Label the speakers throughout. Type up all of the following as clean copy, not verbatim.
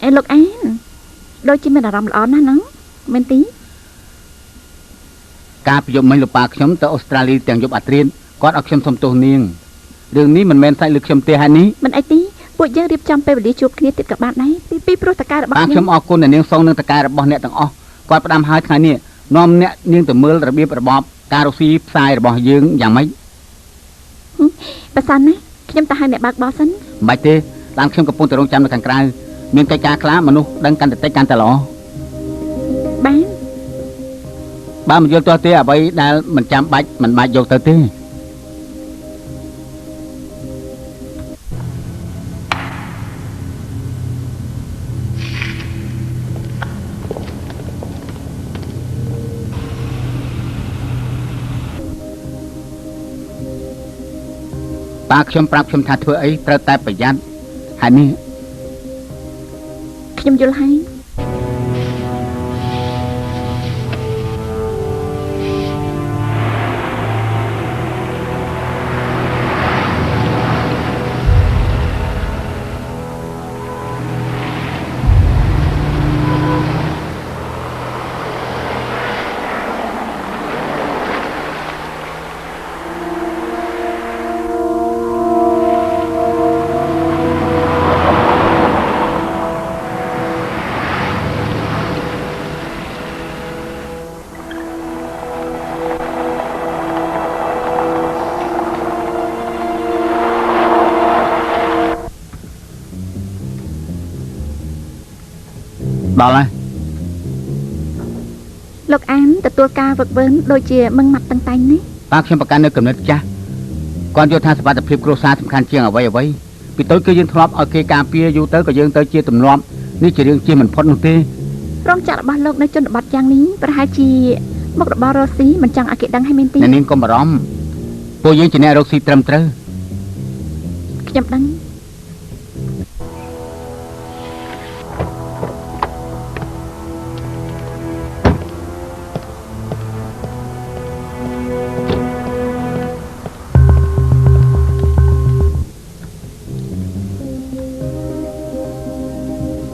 Speaker 1: អេលោកអានដូចជាមានអារម្មណ៍ល្អណាស់ហ្នឹងមែនទី
Speaker 2: ការប្រយុទ្ធមិញលោកប៉ាខ្ញុំទៅអូស្ត្រាលីទាំងយប់អាត្រៀនគាត់ឲ្យខ្ញុំសុំទោសនាងរឿងនេះមិនមែនសាច់លើខ្ញុំទេហើយនេះ
Speaker 1: មិនអីទីពួកយើងរៀបចំពេលវេលាជួបគ្នាទៀតក៏បានដែរពីព្រោះតកែរបស់
Speaker 2: ខ្ញុំអរគុណអ្នកនាងសុងនឹងតកែរបស់អ្នកទាំងអស់គាត់ផ្ដាំហើយថ្ងៃនេះនាំអ្នកនាងទៅមើលរបៀបរបបការរកស៊ីផ្សាយរបស់យើងយ៉ាងម៉េច
Speaker 1: បើសិនណាខ្ញុំទៅហៅអ្នកបើកបោះសិន
Speaker 2: មិនបាច់ទេតាមខ្ញុំកំពុងតែរងចាំនៅខាងក្រៅមានកិច្ចការខ្លះមនុស្សដឹងកាន់តែតិចកាន់តែល្អបានមិនយល់ទាស់ទេអ្វីដែលមិនចាំបាច់មិនបាច់យកទៅទេប៉ាខ្ញុំប្រាប់ខ្ញុំថាធ្វើអីត្រូវតែប្រយ័ត្នហើយនេះ
Speaker 1: ខ្ញុំយល់ហើយ
Speaker 2: ដល់ហើយ
Speaker 1: លោកអានទទួលការវឹកវើដូចជាមឹងម៉ាត់តឹងតែងនេះ
Speaker 2: ប៉ាខ្ញុំប្រកាន់នៅកំណត់ចាស់គាត់យល់ថាសុវត្ថិភាពគ្រួសារសំខាន់ជាងអ្វីពីតូចគឺយើងធ្លាប់ឲ្យគេការពារយូរទៅក៏យើងទៅជាទម្លាប់នេះជារឿងជាមិនផុតនោះទេ
Speaker 1: រងចាក់របស់លោកនៅជនបទយ៉ាងនេះប្រហែលជាមុខរបររកស៊ីមិនចង់ឲ្យគេដឹងឲ្យមែនទេ
Speaker 2: អ្នកនាងកុំបារម្ភពួកយើងជាអ្នករកស៊ីត្រឹមត្រូវ
Speaker 1: ខ្ញុំដឹង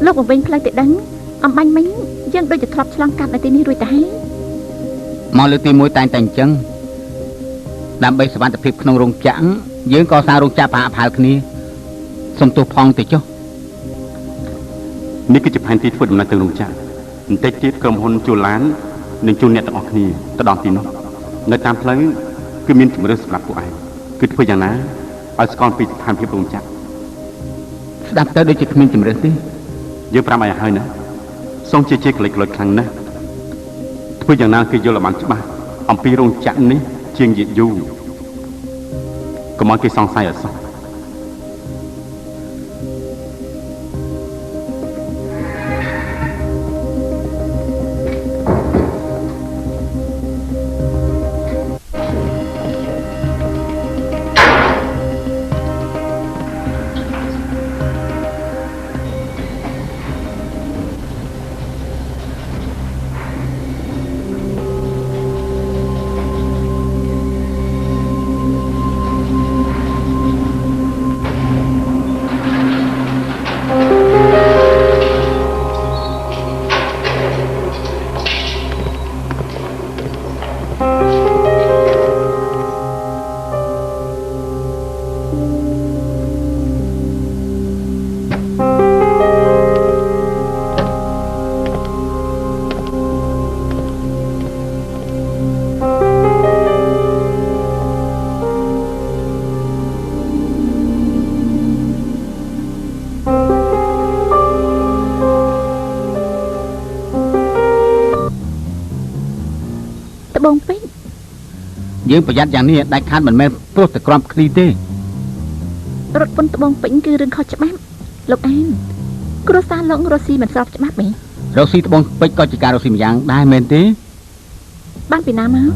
Speaker 1: លោកមកវិញផ្លូវទៅដឹងអំបញ្ញមិញយើងដូចជាធ្លាប់ឆ្លងកាត់នៅទីនេះរួចទៅហើយ
Speaker 2: មកលើកទី1តែងតែអញ្ចឹងដើម្បីសុវត្ថិភាពក្នុងរោងចក្រយើងក៏សាររោងចក្រប្រហាក់ប្រហែលគ្នាសុំទោសផងទៅចុះ
Speaker 3: នេះគឺជាផែនទីធ្វើដំណើរទៅរោងចក្របន្តិចទៀតក្រុមហ៊ុនជួឡាននឹងជួលអ្នកទាំងអស់គ្នាទៅដល់ទីនោះនៅតាមផ្លូវគឺមានជំរឿនសម្រាប់ពួកឯងគឺធ្វើយ៉ាងណាឲ្យស្គាល់ពីស្ថានភាពរោងចក្រ
Speaker 2: ស្ដាប់ទៅដូចជាគ្មានជំរឿនទេ
Speaker 3: យើងប្រាប់ឲ្យហើយណាសូមជាក្លេកក្លុចខ្លាំងណាស់ធ្វើយ៉ាងណាគេយល់ឲ្យបានច្បាស់អំពីរោងចក្រនេះជាងយូរកុំឲ្យគេសង្ស័យអត់សោះ
Speaker 2: យើងប្រយ័ត្នយ៉ាងនេះដាច់ខាតមិនមែនព្រោះតែក្រំគ្នាទេ
Speaker 1: រត់ពន្ធត្បូងពេញគឺរឿងខុសច្បាប់លោកអានគ្រួសារលោករស់ស៊ីមិនស្របច្បាប់ទេ
Speaker 2: រស់ស៊ីត្បូងពេជ្រក៏ជាការរស់ស៊ីម្យ៉ាងដែរមែនទេ
Speaker 1: បានពីណាមក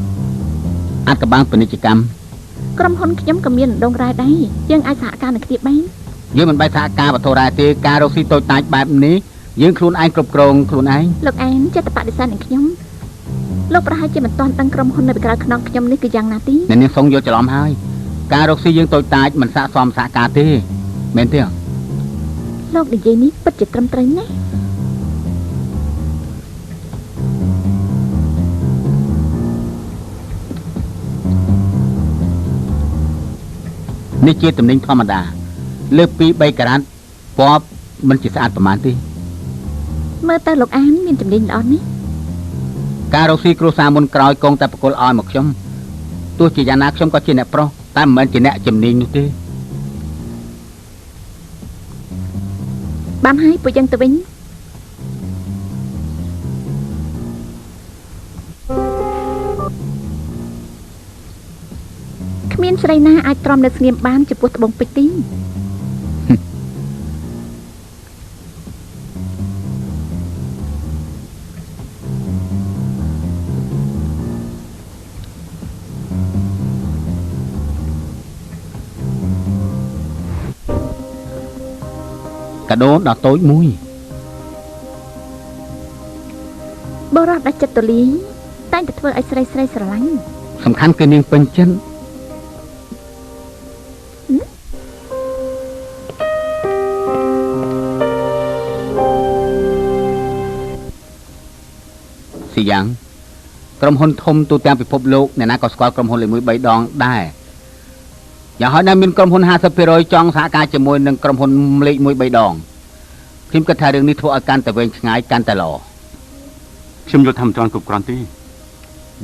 Speaker 2: អាចកបាំងពាណិជ្ជកម្ម
Speaker 1: ក្រុមហ៊ុនខ្ញុំក៏មានដងរ៉ែដែរយើងអាចសហការនឹងគ្នាបាន
Speaker 2: យើងមិនបែកសហការបតរ៉ែទេការរស់ស៊ីតូចតាចបែបនេះយើងខ្លួនឯងគ្រប់គ្រងខ្លួនឯង
Speaker 1: លោកអានចេះតែបដិសេធនឹងខ្ញុំលោកប្រហែលជាមិនទាន់ដឹងក្រុមហ៊ុននៅពីក្រៅខ្នងខ្ញុំនេះគឺយ៉ាងណាទី
Speaker 2: អ្នកនាងសុងយកច្រឡំហើយការរកស៊ីយើងតូចតាចមិនស័ក្តិសមសហការទេមែនទេ
Speaker 1: លោកនិយាយនេះពិតជាត្រឹមត្រូវណាស់
Speaker 2: នេះជាតំណែងធម្មតាលើកពី3ការ៉ាត់ពណ៌មិនជាស្អាតប្រមាណទេ
Speaker 1: មើលទៅលោកអានមានជំនាញល្អនេះ
Speaker 2: ការរកស៊ីគ្រួសារមុនក្រោយកងតែបកគលឲ្យមកខ្ញុំទោះជាយ៉ាងណាខ្ញុំក៏ជាអ្នកប្រុសតែមិនមែនជាអ្នកជំនាញនោះទេ
Speaker 1: បានហើយពួកយើងទៅវិញគ្មានស្រីណាអាចទ្រាំនៅស្ងៀមបានចំពោះត្បូងពេជ្រទី
Speaker 2: កាដូដ៏តូចមួយ
Speaker 1: បរោះដាច់ចិត្តទូលាយតែងតែធ្វើឲ្យស្រីស្រឡាញ់
Speaker 2: សំខាន់គឺនាងពេញចិត្តស៊ីយ៉ាងក្រុមហ៊ុនធំទូទាំងពិភពលោកអ្នកណាក៏ស្គាល់ក្រុមហ៊ុនលេខ1 3 ដងដែរយ៉ាងហោចណាស់មានក្រុមហ៊ុន 50% ចង់សហការជាមួយនឹងក្រុមហ៊ុនលេខ1 3 ដងខ្ញុំគិតថារឿងនេះធ្វើឲ្យកាន់តែវែងឆ្ងាយកាន់តែល្អ
Speaker 3: ខ្ញុំយល់ថាមិនទាន់គ្រប់គ្រាន់ទេ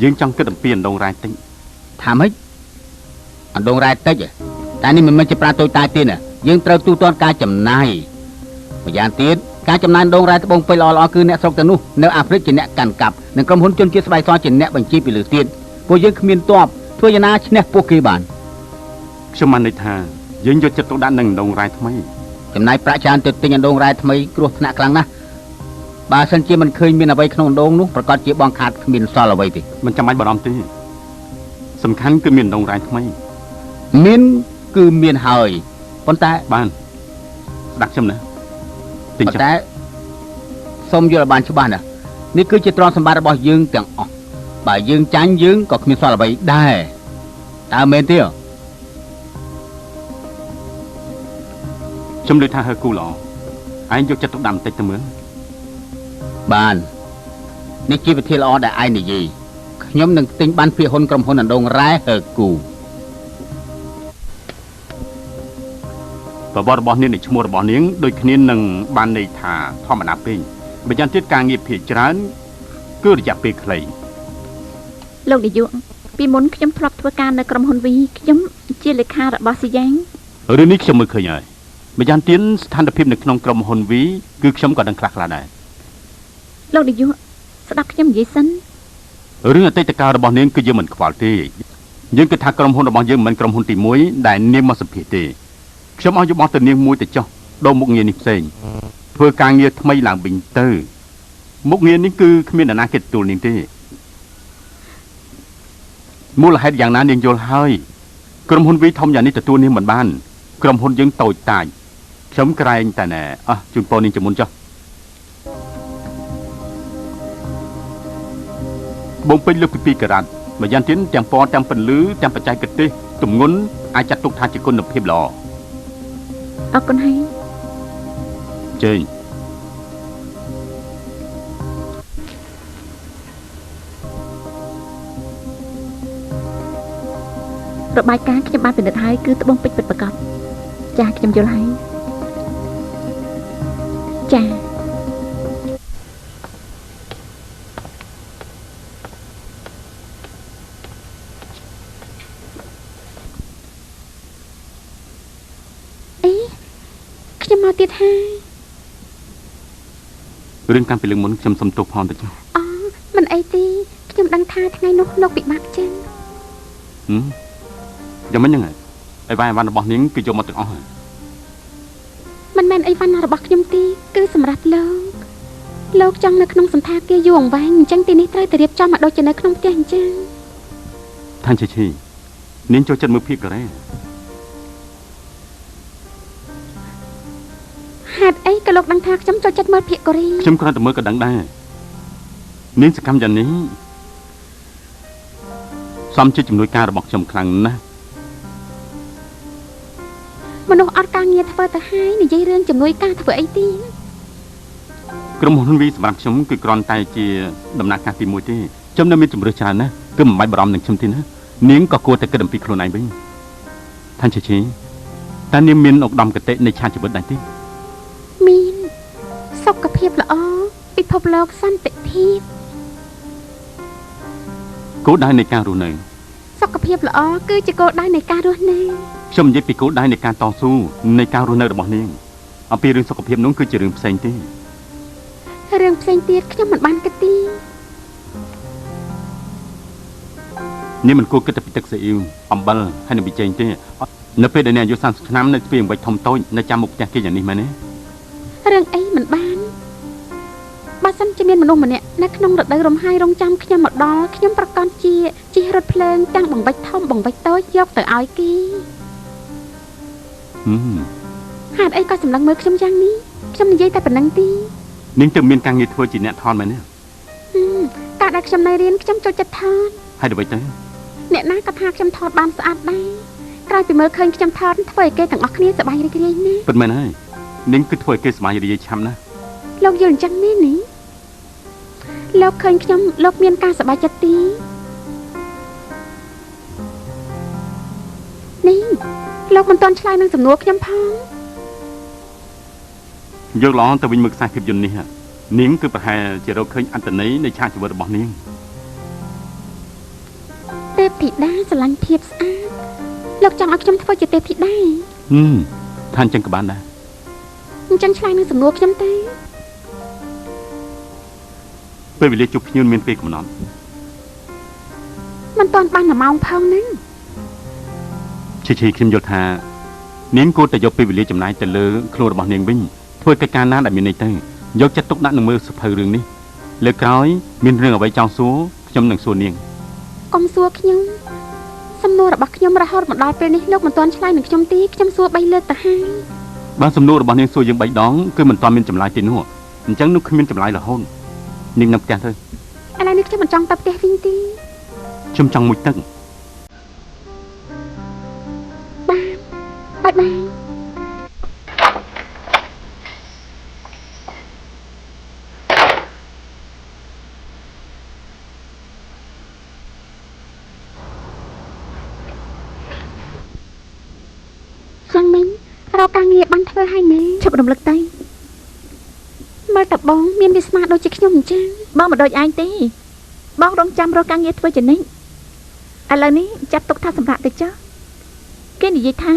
Speaker 3: យើងចង់គិតអំពីអណ្ដូងរ៉ែតិច
Speaker 2: ថាម៉េចអណ្ដូងរ៉ែតិចតែនេះមិនមែនជាប្រាតូចតាចទេណាយើងត្រូវទូទាត់ការចំណាយម្យ៉ាងទៀតការចំណាយអណ្ដូងរ៉ែត្បូងពេជ្រល្អៗគឺអ្នកស្រុកទៅនោះនៅអាហ្វ្រិកជាអ្នកកាន់កាប់និងក្រុមហ៊ុនជនជាតិស្បែកសជាអ្នកបញ្ជីពីលើទៀតពួកយើងគ្មានទ័ពធ្វើយ៉ាងណាឈ្នះពួកគេបាន
Speaker 3: ខ្ញុំបានន័យថាយើងយកចិត្តទុកដាក់នឹងអណ្ដូងរ៉ែថ្មី
Speaker 2: ចំណាយប្រាក់ច្រើនទៅទិញអណ្ដូងរ៉ែថ្មីគ្រោះថ្នាក់ខ្លាំងណាស់បើសិនជាមិនឃើញមានអ្វីក្នុងអណ្ដូងនោះប្រកាសជាបងខាតគ្មានសល់អ្វីទេ
Speaker 3: មិនចាំបាច់បារម្ភទេសំខាន់គឺមានអណ្ដូងរ៉ែថ្មី
Speaker 2: មានគឺមានហើយប៉ុន្តែ
Speaker 3: បានស្ដាប់ខ្ញុំណាទិញចុះ
Speaker 2: តែសូមយល់ឲ្យបានច្បាស់ណានេះគឺជាទ្រព្យសម្បត្តិរបស់យើងទាំងអស់បើយើងចាញ់យើងក៏គ្មានសល់អ្វីដែរតើមែនទេ
Speaker 3: ខ្ញុំលើកថាហើគូល្អឯងយកចិត្តទុកដាក់បន្តិចទៅមើល
Speaker 2: បាននេះជាវិធីល្អដែលឯងនិយាយខ្ញុំនឹងទិញបានភាគហ៊ុនក្រុមហ៊ុនអណ្ដូងរ៉ែហើគូ
Speaker 3: ប្រវត្តិរបស់នាងនៃឈ្មោះរបស់នាងដូចគ្នានឹងបានន័យថាធម្មតាពេកបើយ៉ាងទៀតការងារភាគច្រើនគឺរយៈពេលខ្លី
Speaker 1: លោកនាយកពីមុនខ្ញុំធ្លាប់ធ្វើការនៅក្រុមហ៊ុនវីខ្ញុំជាលេខារបស់ស៊ីយ៉ាង
Speaker 3: រឿងនេះខ្ញុំមើលឃើញហើយបើយ៉ាងទៀតស្ថានភាពនៅក្នុងក្រុមហ៊ុនវីគឺខ្ញុំក៏ដឹងខ្លះៗដែរ
Speaker 1: លោកនាយកស្ដាប់ខ្ញុំនិយាយសិន
Speaker 3: រឿងអតីតកាលរបស់នាងគឺយើងមិនខ្វល់ទេយើងគិតថាក្រុមហ៊ុនរបស់យើងមិនមែនក្រុមហ៊ុនទី1ដែលនាងមកសម្ភាសទេខ្ញុំឲ្យយោបល់ទៅនាងមួយទៅចុះដូរមុខងារនេះផ្សេងធ្វើការងារថ្មីឡើងវិញទៅមុខងារនេះគឺគ្មានអ្នកណាគេទទួលនាងទេមូលហេតុយ៉ាងណានាងយល់ហើយក្រុមហ៊ុនវីធំយ៉ាងនេះទទួលនាងមិនបានក្រុមហ៊ុនយើងតូចតាចខ្ញុំក្រែងតែណែជូនពរនាងជាមុនចុះបងពេញលើកពី2ការ៉ាត់ម្យ៉ាងទៀតទាំងពណ៌ទាំងពន្លឺទាំងបច្ចេកទេសទម្ងន់អាចចាត់ទុកថាជាគុណភាពល្អ
Speaker 1: អរគុណហើយ
Speaker 3: ជើញ
Speaker 1: របាយការណ៍ខ្ញុំបានពិនិត្យហើយគឺត្បូងពេជ្រពិតប្រាកដចាខ្ញុំយល់ហើយចា ខ្ញុំមកទៀតហើយ
Speaker 3: រឿងកាន់ពីលើមុនខ្ញុំសុំទោសផងទៅចុះ
Speaker 1: អូមិនអីទេខ្ញុំដឹងថាថ្ងៃនោះលោកពិបាកចឹង
Speaker 3: យ៉ាងមិនហ្នឹងហើយអីវ៉ាន់របស់នាងគឺយកមកទាំងអស់ហើយ
Speaker 1: មិនមែនអីវ៉ាន់របស់ខ្ញុំទេគឺសម្រាប់លោកចង់នៅក្នុងសន្តាគារយូរអង្វែងអញ្ចឹងទីនេះត្រូវតែរៀបចំមកដូចជានៅក្នុងផ្ទះអញ្ចឹង
Speaker 3: ថាឈីនាងចូលចិត្តមើលភាពកូរ៉េ
Speaker 1: ហេតុអីក៏លោកដឹងថាខ្ញុំចូលចិត្តមើលភាគកូរ៉េ
Speaker 3: ខ្ញុំគ្រាន់តែមើលក៏ដឹងដែរនាងសកម្មយ៉ាងនេះសំជាជំនួយការរបស់ខ្ញុំខ្លាំងណាស់
Speaker 1: មនុស្សអត់ការងារធ្វើទៅហើយនិយាយរឿងជំនួយការធ្វើអីទេ
Speaker 3: ក្រុមហ៊ុនវីសម្រាប់ខ្ញុំគឺគ្រាន់តែជាដំណាក់កាលទី1ទេខ្ញុំនៅមានជំរឿសច្រើនណាស់គឺមិនបាច់បារម្ភនឹងខ្ញុំទេណានាងក៏គួរតែគិតអំពីខ្លួនឯងវិញថាឈី តែនាងមានឧត្តមគតិនៃឆាតជីវិតដែរទេ
Speaker 1: មានសុខភាពល្អពិភពលោកសន្តិភាព
Speaker 3: គោលដៅនៃការរស់នៅ
Speaker 1: សុខភាពល្អគឺជាគោលដៅនៃការរស់នៅ
Speaker 3: ខ្ញុំនិយាយពីគោលដៅនៃការតស៊ូនៃការរស់នៅរបស់នាងអំពីរឿងសុខភាពនោះគឺជារឿងផ្សេងទេ
Speaker 1: រឿងផ្សេងទៀតខ្ញុំមិនបានគិតទេ
Speaker 3: នាងមិនគួរគិតតែពីទឹកស៊ីអ៊ីវអំបិលហើយនឹងប៊ីចេងទេនៅពេលដែលនាងអាយុ30ឆ្នាំនៅស្ពាយអង្វែកធំតូចនៅចាំមុខផ្ទះគេយ៉ាងនេះមែនទេ
Speaker 1: រឿងអីមិនបានបើសិនជាមានមនុស្សម្នាក់នៅក្នុងរដូវរំហាយរងចាំខ្ញុំមកដល់ខ្ញុំប្រកាសជាជិះរថភ្លើងទាំងបង្វិចធំបង្វិចតូចយកទៅឲ្យគេហេតុអីក៏សម្លឹងមើលខ្ញុំយ៉ាងនេះខ្ញុំនិយាយតែប៉ុណ្្នឹងទេ
Speaker 3: នាងទើបមានការងារធ្វើជាអ្នកថតមែនទេ
Speaker 1: កាលដែលខ្ញុំនៅរៀនខ្ញុំចូលចិត្តថត
Speaker 3: ហើយអ្វីទៅ
Speaker 1: អ្នកណាក៏ថាខ្ញុំថតបានស្អាតដែរក្រោយពីមើលឃើញខ្ញុំថតធ្វើឲ្យគេទាំងអស់គ្នាសប្បាយរីករាយណាស់
Speaker 3: ពិតមែនហើយនាងគឺធ្វើឲ្យគេសប្បាយរីករាយឆាប់ណាស់
Speaker 1: លោកយល់អញ្ចឹងមែនទេលោកឃើញខ្ញុំលោកមានការសប្បាយចិត្តទេនេះលោកមិនទាន់ឆ្លើយនឹងសំណួរខ្ញុំផង
Speaker 3: យកឡងទៅវិញមើលខ្សែភាពយន្តនេះនាងគឺប្រហែលជារកឃើញអត្តន័យនៃឆាកជីវិតរបស់នាង
Speaker 1: ទេពធីតាស្រឡាញ់ភាពស្អាតលោកចង់ឲ្យខ្ញុំធ្វើជាទេពធីតា
Speaker 3: ថាអញ្ចឹងក៏បានដែរ
Speaker 1: អញ្ចឹងឆ្លើយនឹងសំណួរខ្ញុំទេ
Speaker 3: ពេលវេលាជួបភ្ញៀវមានពេលកំណត់
Speaker 1: មិនទាន់បាន1ម៉ោងផងហ្នឹង
Speaker 3: ឈីខ្ញុំយល់ថានាងគួរតែយកពេលវេលាចំណាយទៅលើខ្លួនរបស់នាងវិញធ្វើកិច្ចការណាដែលមានន័យទៅយកចិត្តទុកដាក់នឹងមើលសភៅរឿងនេះលើក្រោយមានរឿងអ្វីចង់សួរខ្ញុំនឹងសួរនាង
Speaker 1: កុំសួរខ្ញុំសំណួររបស់ខ្ញុំរហូតមកដល់ពេលនេះលោកមិនទាន់ឆ្លើយនឹងខ្ញុំទេខ្ញុំសួរ3លើកទៅហើយ
Speaker 3: បើសំណួររបស់នាងសួរយើង3ដងគឺមិនទាន់មានចម្លើយទេនោះអញ្ចឹងនោះគ្មានចម្លើយរហូតនាងនៅផ្ទះទៅ
Speaker 1: ឥឡូវនេះខ្ញុំមិនចង់ទៅផ្ទះវិញទេ
Speaker 3: ខ្ញុំចង់មុជទឹក
Speaker 1: បាយយ៉ាងមិញរកការងារបានធ្វើហើយណែ
Speaker 4: ឈប់រំលឹកទៅ
Speaker 1: មើលតបងមានវាសនាដូចជាខ្ញុំអញ្ចឹង
Speaker 4: បងមិនដូចឯងទេបងរងចាំរកការងារធ្វើជានិច្ចឥឡូវនេះចាត់ទុកថាសម្រាប់ទៅចុះគេនិយាយថា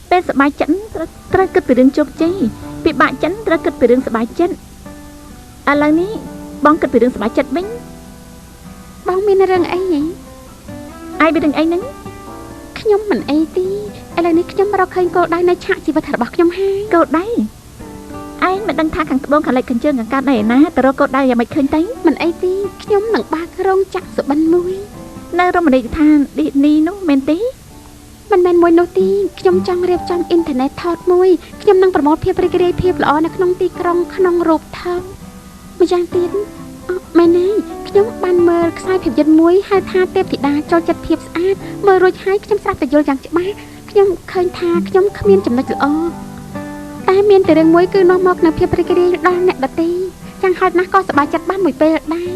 Speaker 4: ពេលសប្បាយចិត្តត្រូវគិតពីរឿងជោគជ័យពិបាកចិត្តត្រូវគិតពីរឿងសប្បាយចិត្តឥឡូវនេះបងគិតពីរឿងសប្បាយចិត្តវិញ
Speaker 1: បងមានរឿងអីហ៎
Speaker 4: ឯងមានរឿងអីហ្នឹង
Speaker 1: ខ្ញុំមិនអីទេឥឡូវនេះខ្ញុំរកឃើញគោលដៅនៃឆាកជីវិតរបស់ខ្ញុំហើយ
Speaker 4: គោលដៅឯងមិនដឹងថាខាងត្បូងខាងលិចខាងជើងខាងកើតណែណាទៅរកគោលដៅយ៉ាងមិនឃើញទេ
Speaker 1: មិនអីទេខ្ញុំនឹងបើករោងចក្រសុបិនមួយ
Speaker 4: នៅរមណីយដ្ឋានឌីនីនោះមែនទេ
Speaker 1: មិនមែនមួយនោះទេខ្ញុំចង់រៀបចំអ៊ីនធឺណិតថតមួយខ្ញុំនឹងប្រមូលភាពរីករាយភាពល្អនៅក្នុងទីក្រុងក្នុងរូបថតម្យ៉ាងទៀតមែនទេខ្ញុំបានមើលខ្សែភាពយន្តមួយហៅថាទេពធីតាចូលចិត្តភាពស្អាតមើលរួចហើយខ្ញុំស្រាប់តែយល់យ៉ាងច្បាស់ខ្ញុំឃើញថាខ្ញុំគ្មានចំណុចល្អតែមានតែរឿងមួយគឺនាំមកនូវភាពរីករាយដល់អ្នកដទៃយ៉ាងហោចណាស់ក៏សប្បាយចិត្តបានមួយពេលដែរ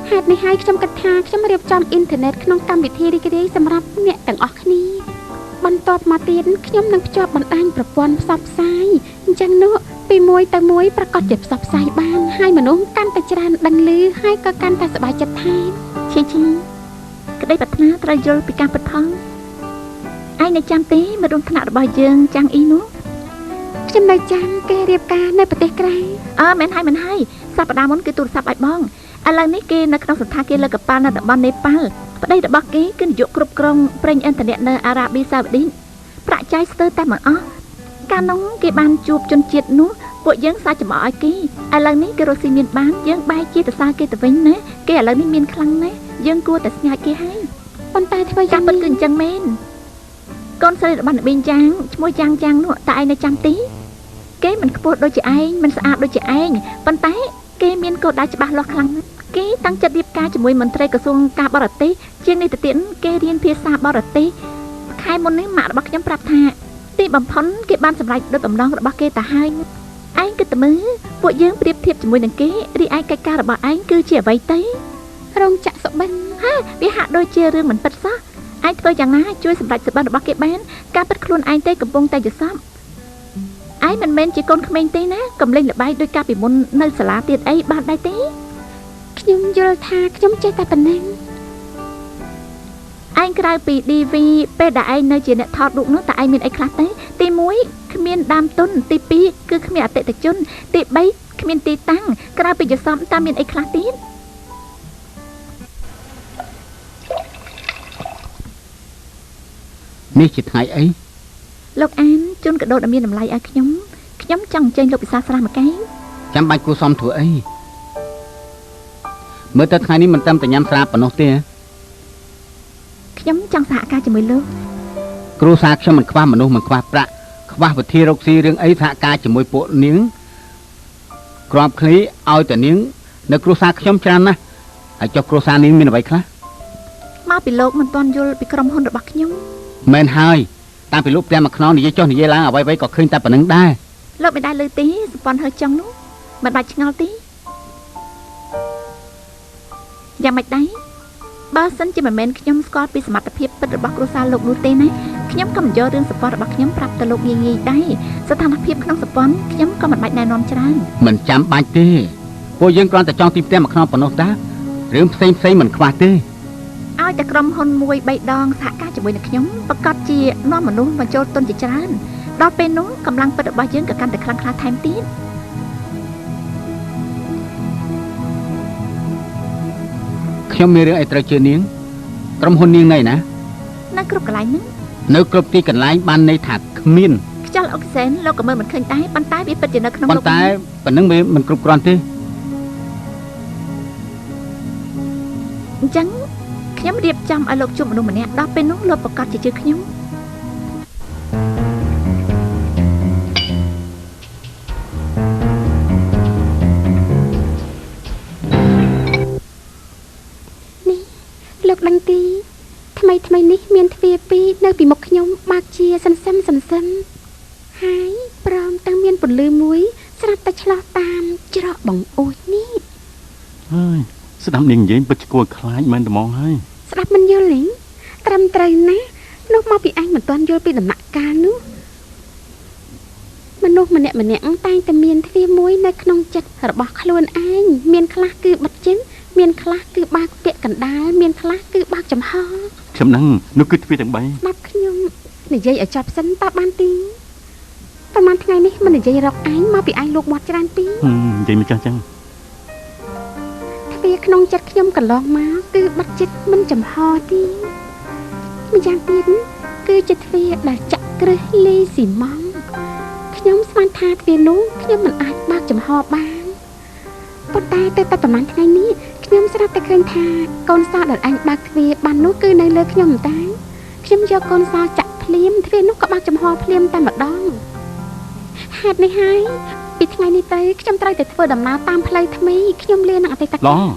Speaker 1: ហេតុនេះហើយខ្ញុំគិតថាខ្ញុំរៀបចំអ៊ីនធឺណិតក្នុងកម្មវិធីរីករាយសម្រាប់អ្នកទាំងអស់គ្នាបន្ទាប់មកទៀតខ្ញុំនឹងភ្ជាប់បណ្ដាញប្រព័ន្ធផ្សព្វផ្សាយអញ្ចឹងនោះពីមួយទៅមួយប្រកាសជាផ្សព្វផ្សាយបានហើយមនុស្សកាន់តែច្រើនដឹងឮហើយក៏កាន់តែសប្បាយចិត្តថែម
Speaker 4: ឈីក្តីប្រាថ្នាត្រូវយល់ពីការពិតផងឯងនៅចាំទេមើលរោងថ្នាក់របស់យើងចាំងអ៊ីនោះ
Speaker 1: ខ្ញុំនៅចាំគេរៀបការនៅប្រទេសក្រៅ
Speaker 4: មែនហើយសប្តាហ៍មុនគឺទូរស័ព្ទឲ្យបងឥឡូវនេះគេនៅក្នុងសន្តាគារលើកប៉ាល់នៅតំបន់នេប៉ាល់ប្តីរបស់គេគឺនាយកគ្រប់គ្រងប្រេងឥន្ធនៈនៅអារ៉ាប៊ីសាអូឌីនប្រាក់ចាយស្ទើរតែមិនអស់កាលនោះគេបានជួបជនជាតិនោះពួកយើងសាច់ចំអកឲ្យគេឥឡូវនេះគេរស់ស៊ីមានបានយើងបែរជាទៅសារគេទៅវិញណាគេឥឡូវនេះមានខ្លាំងណាស់យើងគួរតែស្ញាច់គេហើយ
Speaker 1: ប៉ុន្តែធ្វើ
Speaker 4: យ៉ាងពិតគឺអញ្ចឹងមែនកូនស្រីរបស់អ្នកប៊ីងចាងឈ្មោះចាងនោះតែឯងនៅចាំទីគេមិនខ្ពស់ដូចជាឯងមិនស្អាតដូចជាឯងប៉ុន្តែគេមានគោលដៅច្បាស់លាស់ខ្លាំងណាស់គេតាំងចិត្តរៀបការជាមួយមន្ត្រីក្រសួងការបរទេសជាងនេះទៅទៀតគេរៀនភាសាបរទេសខែមុននេះម៉ាក់របស់ខ្ញុំប្រាប់ថាទីបំផុតគេបានសម្រេចដោយបំណងរបស់គេទៅហើយឯងគិតទៅមើលពួកយើងប្រៀបធៀបជាមួយនឹងគេរីឯកិច្ចការរបស់ឯងគឺជាអ្វីទៅ
Speaker 1: រោងចក្រសុបិន
Speaker 4: វាហាក់ដូចជារឿងមិនពិតសោះ ឯងធ្វើយ៉ាងណាជួយសម្រេចសិទ្ធិរបស់គេបានការពិតខ្លួនឯងទេកំពុងតែយល់សប្តិឯងមិនមែនជាកូនក្មេងទេណាកំលេងល្បែងដោយការពីមុននៅសាលាទៀតអីបានដែរទេ
Speaker 1: ខ្ញុំយល់ថាខ្ញុំចេះតែប៉ុណ្ណឹង
Speaker 4: ឯងក្រៅពី DV ពេលដែលឯងនៅជាអ្នកថតរូបនោះតើឯងមានអីខ្លះទេទី1គ្មានដើមទុនទី2គឺគ្មានអតិថិជនទី3គ្មានទីតាំងក្រៅពីយល់សប្តិតើមានអីខ្លះទៀត
Speaker 2: នេះជាថ្ងៃអី
Speaker 4: លោកអានជូនកដោដ៏មានតម្លៃឲ្យខ្ញុំចង់អញ្ជើញលោកពិសាស្រះមកកែ
Speaker 2: ចាំបាច់គួសមធ្វើអីមើលទៅថ្ងៃនេះមិនត្រឹមតែញ៉ាំស្រាប៉ុណ្ណោះទេ
Speaker 4: ខ្ញុំចង់សហការជាមួយលោក
Speaker 2: គ្រូសាខ្ញុំមិនខ្វះមនុស្សមិនខ្វះប្រាក់ខ្វះវិធីរកស៊ីរឿងអីសហការជាមួយពួកនាងក្របឃ្លីឲ្យតែនាងនៅគ្រូសាខ្ញុំច្រើនណាស់ហើយចុះគ្រូសានាងមានអ្វីខ្លះ
Speaker 4: មកពីលោកមិនទាន់យល់ពីក្រុមហ៊ុនរបស់ខ្ញុំ
Speaker 2: មែនហើយតាមពីលោកផ្ទះមកខ្នងនិយាយចុះនិយាយឡើងអ្វីៗក៏ឃើញតែប៉ុណ្្នឹងដែរ
Speaker 4: លោកមិនដែលលើទេសម្ព័ន្ធហើចង់នោះមិនបាច់ឆ្ងល់ទេយ៉ាងម៉េចដែរបើសិនជាមិនមែនខ្ញុំស្គាល់ពីសមត្ថភាពពិតរបស់គ្រួសារលោកនោះទេណាខ្ញុំក៏មិនយករឿងសម្ព័ន្ធរបស់ខ្ញុំប្រាប់ទៅលោកងាយៗដែរស្ថានភាពក្នុងសម្ព័ន្ធខ្ញុំក៏មិនបាច់ណែនាំច្រើន
Speaker 2: មិនចាំបាច់ទេពួកយើងគ្រាន់តែចង់ទីផ្ទះមកខ្នងប៉ុណ្ណោះតារឿងផ្សេងមិនខ្វះទេ
Speaker 4: ឲ្យតែក្រុមហ៊ុនមួយ3ដងសហការជាមួយនឹងខ្ញុំប្រកាសជានាំមនុស្សបញ្ចូលទុនជាច្រើនដល់ពេលនោះកម្លាំងពិតរបស់យើងក៏កាន់តែខ្លាំងក្លាថែមទៀត
Speaker 2: ខ្ញុំមានរឿងអីត្រូវជឿនាងក្រុមហ៊ុននាងណៃណា
Speaker 4: នៅគ្រប់កន្លែងហ្នឹង
Speaker 2: នៅគ្រប់ទីកន្លែងបានន័យថាគ្មាន
Speaker 4: ខ្យល់អុកស៊ីសែនលោកក៏មើលមិនឃើញដែរប៉ុន្តែវាពិតជានៅក្នុង
Speaker 2: លោកប៉ុន្តែប៉ុណ្្នឹងវាមិនគ្រប់គ្រាន់ទេ
Speaker 4: អញ្ចឹងខ្ញុំរៀបចំឲ្យលោកជួបមនុស្សម្នាក់ដល់ពេលនោះលោកប្រកាសជាជឿខ្ញុំ
Speaker 1: នេះលោកដឹងទីថ្មីនេះមានទ្វារ2នៅពីមុខខ្ញុំបើកជាសន្សឹមហើយព្រមទាំងមានពន្លឺមួយស្រាប់តែឆ្លោះតាមច្រកបង្អួចនេះ
Speaker 3: ហើយស្ដាប់នាងនិយាយពិតឈួរខ្លាចមែនត្មងហើយ
Speaker 1: ស្ដាប់មិនយល់ទេត្រឹមត្រូវណាស់នោះមកពីអញមិនទាន់យល់ពីដំណាក់កាលនោះមនុស្សម្នាក់តែងតែមានទ្វារមួយនៅក្នុងចិត្តរបស់ខ្លួនឯងមានខ្លះគឺបិទជិនមានខ្លះគឺបើកពាក់កណ្ដាលមានខ្លះគឺបើកចំហ
Speaker 3: ខ្ញុំដឹងនោះគឺទ្វារទាំង3
Speaker 1: ស្ដាប់ខ្ញុំនិយាយឲ្យចប់សិនតើបានទីប្រហែលថ្ងៃនេះមិននិយាយរកឯងមកពីឯងលោកមាត់ច្រើនទី
Speaker 3: និយាយមិនចាស់ចឹង
Speaker 1: ទ្វារក្នុងចិត្តខ្ញុំកន្លងមកគឺបិទចិត្តមិនចំហទីម្យ៉ាងទៀតគឺជាទ្វារដែលចាក់គ្រឹះលីស៊ីម៉ង់ខ្ញុំស្មានថាទ្វារនោះខ្ញុំមិនអាចបើកចំហបានប៉ុន្តែទៅតែប្រហែលថ្ងៃនេះខ្ញុំស្រាប់តែឃើញថាកូនសោដែលអញបើកទ្វារបាននោះគឺនៅលើខ្ញុំតែខ្ញុំយកកូនសោចាក់ភ្លាមទ្វារនោះក៏បើកចំហភ្លាមតែម្ដងហេតុនេះហើយពីថ្ងៃនេះទៅខ្ញុំត្រូវតែធ្វើដំណើរតាមផ្លូវថ្មីខ្ញុំលានឹងអតីតកាល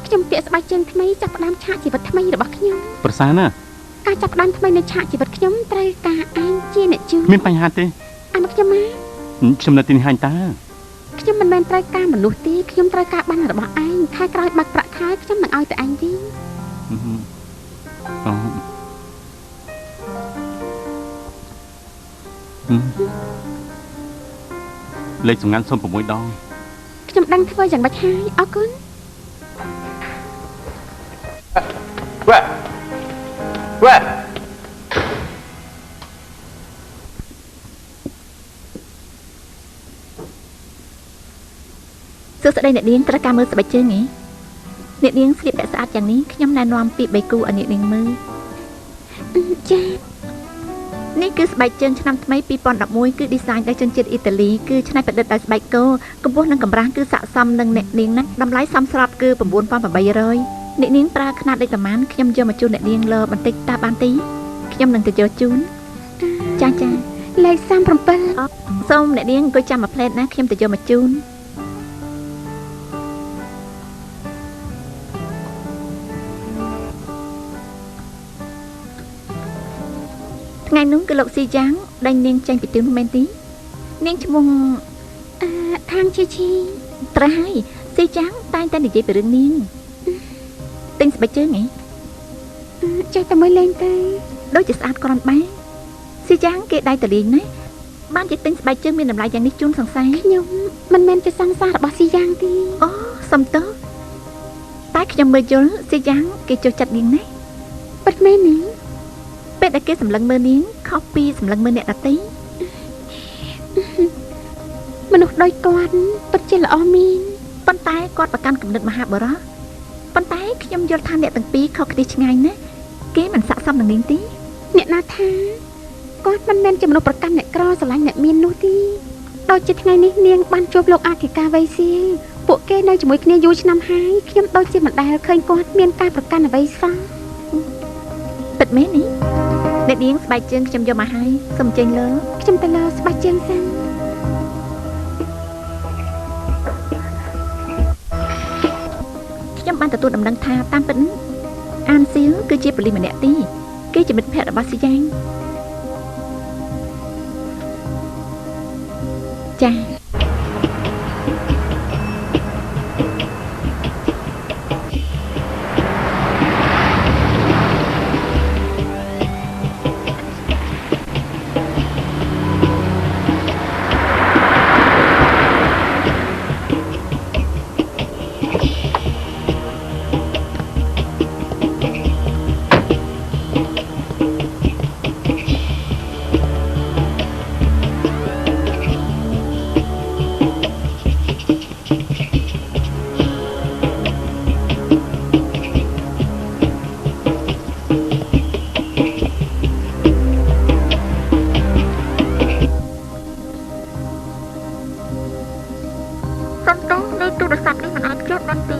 Speaker 1: ខ្ញុំពាក់ស្បែកជើងថ្មីចាប់ផ្ដើមឆាកជីវិតថ្មីរបស់ខ្ញុំ
Speaker 3: ប្រសើរណាស់
Speaker 1: ការចាប់ផ្ដើមថ្មីនៃឆាកជីវិតខ្ញុំត្រូវការឯងជាអ្នកជួយ
Speaker 3: មានបញ្ហាទេ
Speaker 1: អាមកខ្ញុំមក
Speaker 3: ខ្ញុំនៅទីនេះហាញតា
Speaker 1: ខ្ញុំមិនមែនត្រូវការមនុស្សទេខ្ញុំត្រូវការបានរបស់ឯងខែក្រោយបាក់ប្រាក់ខែខ្ញុំនឹងឲ្យទៅឯងវិញ
Speaker 3: លេខសម្ងាត់06ដង
Speaker 1: ខ្ញុំដឹងធ្វើយ៉ាងម៉េចហើយអរគុណ
Speaker 2: វ៉ា
Speaker 4: សួស្តីអ្នកនាងត្រូវការមើលស្បែកជើងហ៎អ្នកនាងស្លៀកពាក់ស្អាតយ៉ាងនេះខ្ញុំណែនាំពី3គូឲ្យអ្នកនាងមើល
Speaker 1: ចា
Speaker 4: នេះគឺស្បែកជើងឆ្នាំថ្មី2011គឺ design ដោយជនជាតិអ៊ីតាលីគឺច្នៃប្រឌិតដោយស្បែកគោកម្ពស់និងកម្រាស់គឺស័ក្តិសមនឹងអ្នកនាងណាស់តម្លៃសមស្របគឺ 9800 អ្នកនាងប្រើຂະຫນាតលេខប្រមាណខ្ញុំយកមកជូនអ្នកនាងលើបន្តិចតើបានទេខ្ញុំនឹងទៅយកជូនចា
Speaker 1: លេខ37
Speaker 4: សូមអ្នកនាងអង្គុយចាំមួយផ្លែតណាខ្ញុំទៅយកមកជូនថ្ងៃនោះគឺលោកស៊ីយ៉ាងដេញនាងចេញពីទីនោះមែនទេនាងឈ្មោះ
Speaker 1: ខាងជី
Speaker 4: ត្រូវហើយស៊ីយ៉ាងតែងតែនិយាយពីរឿងនាងទិញស្បែកជើងហ៎
Speaker 1: ចេះតែមួយលេងទៅ
Speaker 4: ដូចជាស្អាតគ្រាន់បែស៊ីយ៉ាងគេដៃតលេងណាបានជាទិញស្បែកជើងមានតម្លៃយ៉ាងនេះជូនសង្ស័យ
Speaker 1: ខ្ញុំមិនមែនជាសង្សាររបស់ស៊ីយ៉ាងទេ
Speaker 4: អូសំទោសតែខ្ញុំមើលយល់ស៊ីយ៉ាងគេចូលចិត្តនាងណាស់
Speaker 1: ពិតមែននាង
Speaker 4: ពេលដែលគេសម្លឹងមើលនាងខុសពីសម្លឹងមើលអ្នកដទៃ
Speaker 1: មនុស្សដូចគាត់ពិតជាល្អមាន
Speaker 4: ប៉ុន្តែគាត់ប្រកាន់គំនិតមហាបរោះប៉ុន្តែខ្ញុំយល់ថាអ្នកទាំងពីរខុសគ្នាឆ្ងាយណាស់គេមិនស័ក្តិសមនឹងនាងទេ
Speaker 1: អ្នកណាថាគាត់មិនមែនជាមនុស្សប្រកាន់អ្នកក្រស្រឡាញ់អ្នកមាននោះទេដូចជាថ្ងៃនេះនាងបានជួបលោកអធិការវៃសៀលពួកគេនៅជាមួយគ្នាយូរឆ្នាំហើយខ្ញុំដូចជាមិនដែលឃើញគាត់មានការប្រកាន់អ្វីសោះ
Speaker 4: ពិតមែននេះអ្នកនាងស្បែកជើងខ្ញុំយកមកហើយសូមចេញលើ
Speaker 1: ខ្ញុំទៅលើស្បែកជើងសិន
Speaker 4: ខ្ញុំបានទទួលដំណឹងថាតាមពិតអានសៀលគឺជាប៉ូលីសម្នាក់ទីគេជាមិត្តភក្តិរបស់ស៊ីយ៉ាងចា៎ សំទោសលេខទូរស័ព្ទនេះមិនអាចចុះបានទេ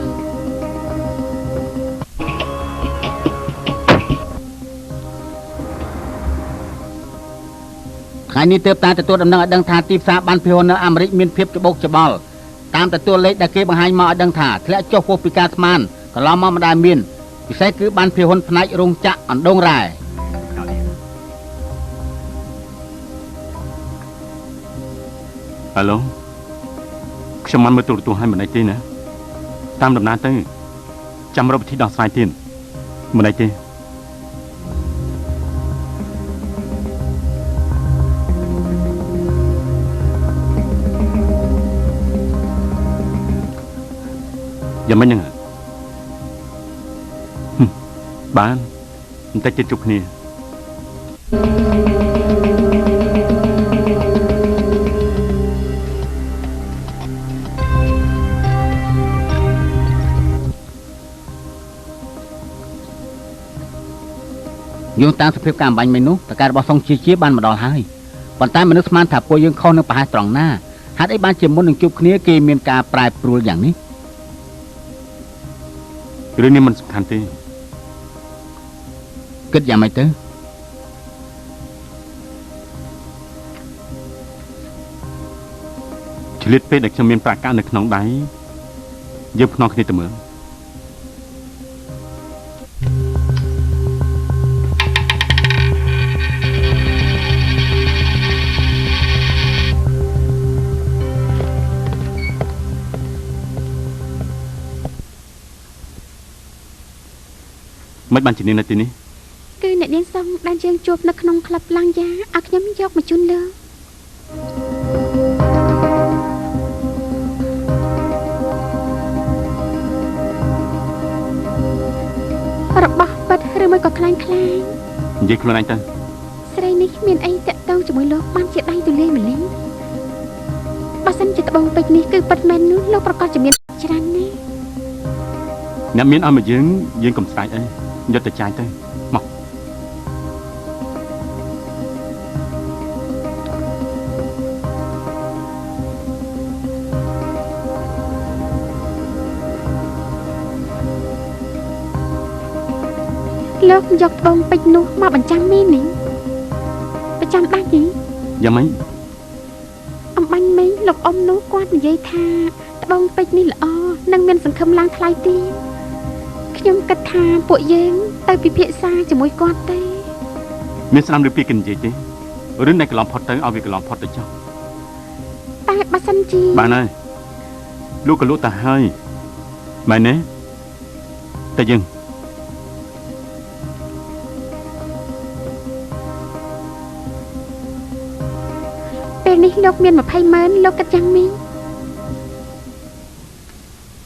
Speaker 2: ថ្ងៃនេះទើបតាទទួលដំណឹងឲ្យដឹងថាទីផ្សារបានភាគហ៊ុននៅអាមេរិកមានភាពច្បោកច្បល់តាមទទួលលេខដែលគេបង្ហាញមកឲ្យដឹងថាធ្លាក់ចុះពោះពីការស្មានកន្លងមកមិនដែលមានពិសេសគឺបានភាគហ៊ុនផ្នែករោងចក្រអណ្ដូងរ៉ែ
Speaker 3: ហៅឡូខ្ញុំបានមើលទូរទស្សន៍ឲ្យមិនអីទេណាតាមដំណើរទៅចាំរកវិធីដោះស្រាយទៀតមិនអីទេយ៉ាងម៉េចហ្នឹងបានបន្តិចទៀតជួបគ្នា
Speaker 2: យោងតាមសភាពការអំបញ្ញមិញនោះតើការរបស់សុងជាបានមកដល់ហើយប៉ុន្តែមនុស្សស្មានថាពួកយើងខុសនឹងប្រហែលត្រង់ណាហេតុអីបានជាមុននឹងជួបគ្នាគេមានការប្រែប្រួលយ៉ាងនេះ
Speaker 3: រឿងនេះមិនសំខាន់ទេ
Speaker 2: គិតយ៉ាងម៉េចទៅ
Speaker 3: ឆ្លៀតពេលដែលខ្ញុំមានប្រាក់កាក់នៅក្នុងដៃយើងភ្នំគ្នាទៅមើល មិនបានជានាងនៅទីនេះ
Speaker 1: គឺអ្នកនាងសុងដែលយើងជួបនៅក្នុងក្លឹបឡាំងយ៉ាឲ្យខ្ញុំយកមកជូនលើរបស់ពិតឬមួយក៏ខ្លាំងខ្លាយ
Speaker 3: និយាយខ្លួនឯងទៅ
Speaker 1: ស្រីនេះមានអីតាក់ទងជាមួយលោកបានជាដៃទូលាយម្ល៉េះបើសិនជាត្បូងពេជ្រនេះគឺពិតមែននោះលោកប្រកាសជាមានច្រើនណាស់
Speaker 3: អ្នកមានឲ្យមកយើងកុំស្ដាយអីយកទៅចាយទៅមក
Speaker 1: លោកយកត្បូងពេជ្រនោះមកបញ្ចាំមែននេះប្រចាំដាច់នេះ
Speaker 3: យ៉ាងម៉េច
Speaker 1: អំបញ្ញមិញលោកអ៊ំនោះគាត់និយាយថាត្បូងពេជ្រនេះល្អនិងមានសង្ឃឹមឡើងថ្លៃទៀតខ្ញុំគិតថាពួកយើងទៅពិភាក្សាជាមួយគាត់ទេ
Speaker 3: មានស្ដាំឬពីគេនិយាយទេរឿងដែលកន្លងផុតទៅឲ្យវាកន្លងផុតទៅចុះ
Speaker 1: តែបើសិនជា
Speaker 3: បានហើយលោកក៏លក់ទៅហើយមែនទេតែយើង
Speaker 1: អ ពេលនេះលោកមាន20ម៉ឺនលោកគិតយ៉ាងម៉េច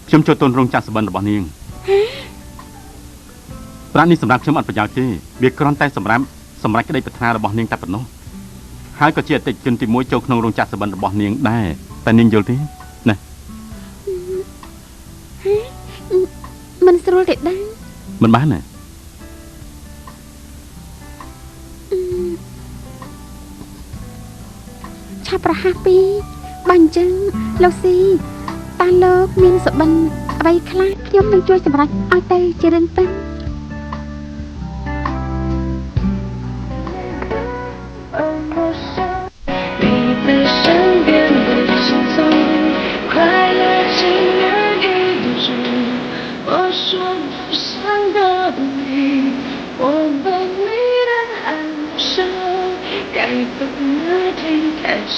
Speaker 3: ខ្ញុំចូលទុនរោងចក្រសបិនរបស់នាងប្រាក់នេះសម្រាប់ខ្ញុំអត់ប្រយោជន៍ទេវាគ្រាន់តែសម្រាប់ក្តីប្រាថ្នារបស់នាងតែប៉ុណ្ណោះហើយក៏ជាអតិថិជនទី1ចូលក្នុងរោងចក្រសបិនរបស់នាងដែរតែនាងយល់ទេណា
Speaker 1: មិនស្រួលទេដែរ
Speaker 3: មិនបានណា
Speaker 1: ឆាប់ប្រហាសពីបើអញ្ចឹងលោកស៊ីតើលោកមានសបិនអ្វីខ្លះខ្ញុំនឹងជួយសម្រេចឲ្យទៅជារឿងពិត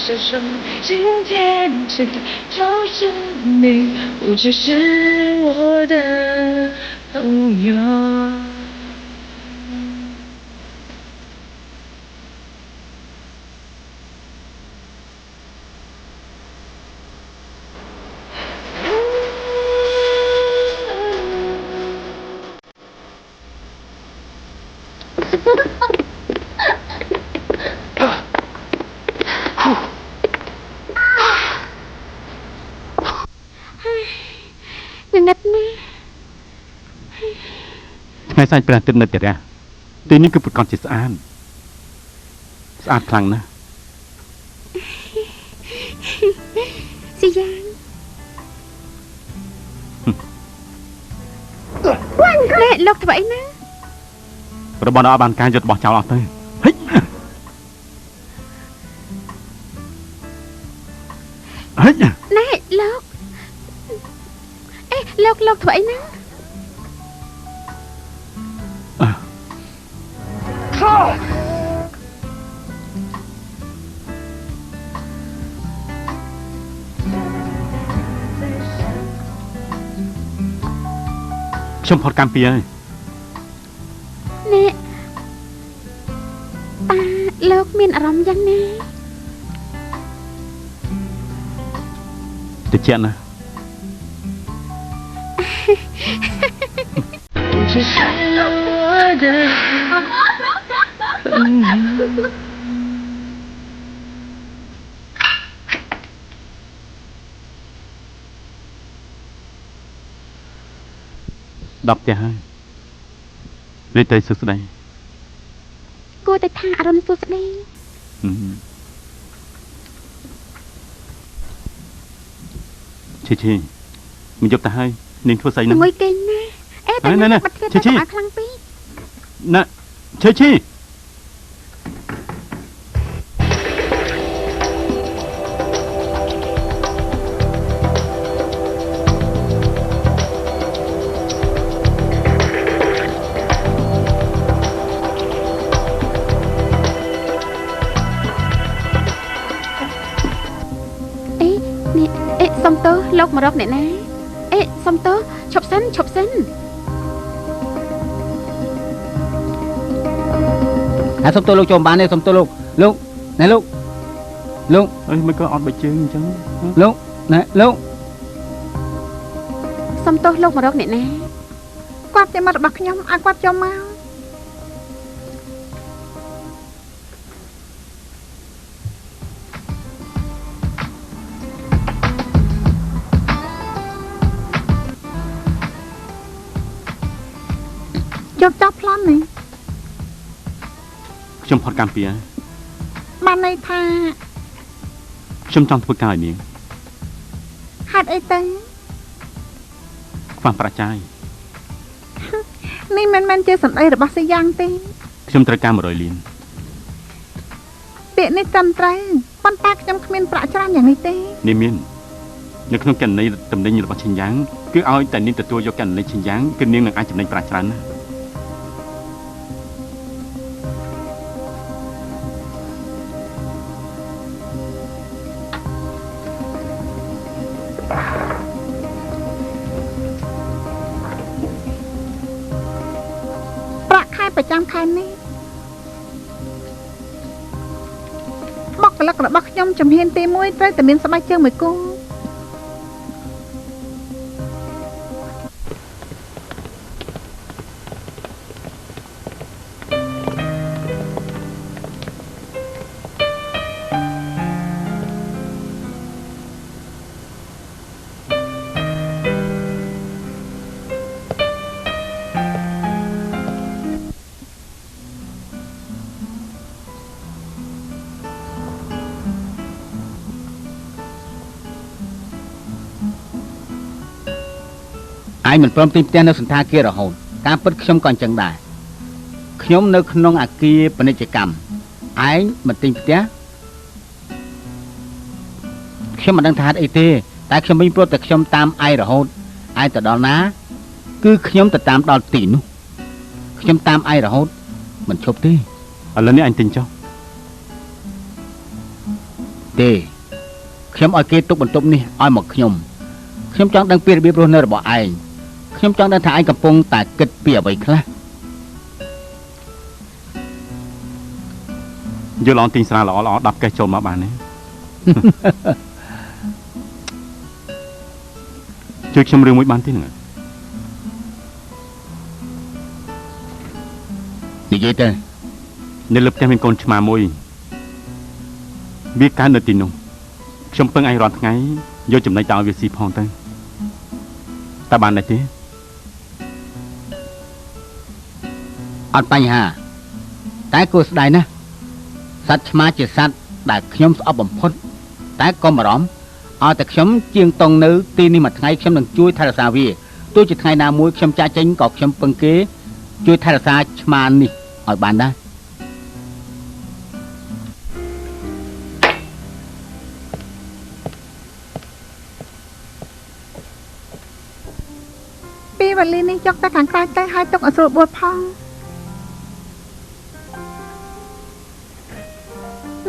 Speaker 5: 是什么？今天真的就是你，不只是我的朋友。
Speaker 3: ថ្ងៃស្អែកព្រះអាទិត្យនៅទីរះទីនេះគឺប្រកាសជាស្អាតខ្លាំងណាស់
Speaker 1: ស៊ីយ៉ាងនេះលោកធ្វើអីណា
Speaker 3: របស់នៅបានការយករបស់ចោលអស់ទៅហិច
Speaker 1: ណែលោកលោកធ្វើអីណា
Speaker 3: ខ្ញុំផុតកម្មពីហើយ
Speaker 1: នេះតាលោកមានអារម្មណ៍យ៉ាងណា
Speaker 3: តិចណាស់
Speaker 5: 只是我的朋友。
Speaker 3: 10ផ្ទះហើយលេខទៅសួស្ដី
Speaker 1: គួរតែថាអរុនសួស្ដី
Speaker 3: ឈីមិនយប់ទៅហើយនាងធ្វើស្អីហ្នឹង
Speaker 1: មួយគេណាអេតែបាត់ធ្វើតែខ្លាំងពេក
Speaker 3: ណាឈី
Speaker 1: សុំទោសលោកម្រកអ្នកណាអេសុំទោសឈប់សិន
Speaker 2: ហើយសុំទោសលោកចូលបានទេសុំទោសលោកណែលោក
Speaker 3: អីមិនក៏អត់បើជើងអញ្ចឹង
Speaker 2: លោកណែលោក
Speaker 1: សុំទោសលោកម្រកអ្នកណា
Speaker 4: គាត់ជាមិត្តរបស់ខ្ញុំឲ្យគាត់ចូលមកយកចាប់ប្លន់នេះ
Speaker 3: ខ្ញុំផុតកម្មពីហើយ
Speaker 4: បានន័យថា
Speaker 3: ខ្ញុំចង់ធ្វើការឲ្យនាង
Speaker 4: ហេតុអីទៅ
Speaker 3: ខ្វះប្រាក់ចាយ
Speaker 4: នេះមិនមែនជាសម្ដីរបស់សីយ៉ាងទេ
Speaker 3: ខ្ញុំត្រូវការ100លាន
Speaker 4: ពាក្យនេះត្រឹមត្រូវប៉ុន្តែខ្ញុំគ្មានប្រាក់ច្រើនយ៉ាងនេះទេ
Speaker 3: នេះមាននៅក្នុងកណនីតំណែងរបស់ឈិនយ៉ាងគឺឲ្យតែនាងទទួលយកកណនីឈិនយ៉ាងគឺនាងនឹងអាចចំណេញប្រាក់ច្រើនណាស់
Speaker 4: ប្រាក់ខែប្រចាំខែនេះមក
Speaker 6: កលឹករបស់ខ្ញុំចំហៀនទី1ត្រូវតែមានស្បែកជើងមួយគូ
Speaker 2: ឯងមិនព្រមទិញផ្ទះនៅសន្តាគាររហូតការពិតខ្ញុំក៏អញ្ចឹងដែរខ្ញុំនៅក្នុងអគារពាណិជ្ជកម្មឯងមិនទិញផ្ទះខ្ញុំមិនដឹងថាហេតុអីទេតែខ្ញុំវិញព្រោះតែខ្ញុំតាមឯងរហូតឯងទៅដល់ណាគឺខ្ញុំទៅតាមដល់ទីនោះខ្ញុំតាមឯងរហូតមិនឈប់ទេឥឡូវនេះអញទិញចុះទេខ្ញុំឲ្យគេទុកបន្ទប់នេះឲ្យមកខ្ញុំចង់ដឹងពីរបៀបរស់នៅរបស់ឯងខ្ញុំចង់ដឹងថាឯងកំពុងតែគិតពីអ្វីខ្លះយកឡងទិញស្រាល្អ10កេសចូលមកបានទេជួយខ្ញុំរឿងមួយបានទេហ្នឹងនិយាយទៅនៅលើផ្ទះមានកូនឆ្មាមួយវាកើតនៅទីនោះខ្ញុំពឹងឯងរាល់ថ្ងៃយកចំណុចទៅឲ្យវាស៊ីផងទៅតើបានដែរទេអត់បញ្ហាតែគួរស្ដាយណាស់សត្វឆ្មាជាសត្វដែលខ្ញុំស្អប់បំផុតតែកុំបារម្ភឲ្យតែខ្ញុំជាងតង់នៅទីនេះមួយថ្ងៃខ្ញុំនឹងជួយថែរក្សាវាទោះជាថ្ងៃណាមួយខ្ញុំចាក់ចេញក៏ខ្ញុំពឹងគេជួយថែរក្សាឆ្មានេះឲ្យបានដែរ
Speaker 6: ពីវេលានេះយកទៅខាងក្រៅទៅឲ្យទុកឲ្យស្រួលបួលផង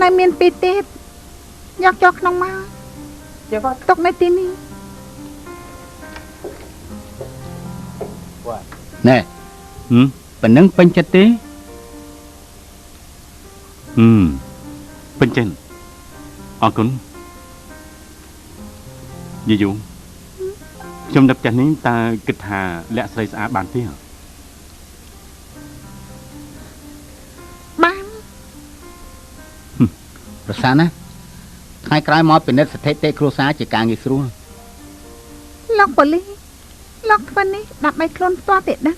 Speaker 6: នៅមានពីទៀតយកចូលក្នុងមកទុកនៅទីនេះ
Speaker 2: ណែប៉ណ្ណឹងពេញចិត្តទេពេញចិត្តអរគុណយីយូខ្ញុំនៅផ្ទះនេះតើគិតថាលាក់ស្រីស្អាតបានទេ
Speaker 6: បាន
Speaker 2: ប្រសាណាថ្ងៃក្រោយមកពិនិត្យស្ថិតិគ្រួសារជាការងាយស្រួល
Speaker 6: លោកប៉ូលីសលោកធ្វើនេះដើម្បីខ្លួនផ្ទាល់ទេដឹង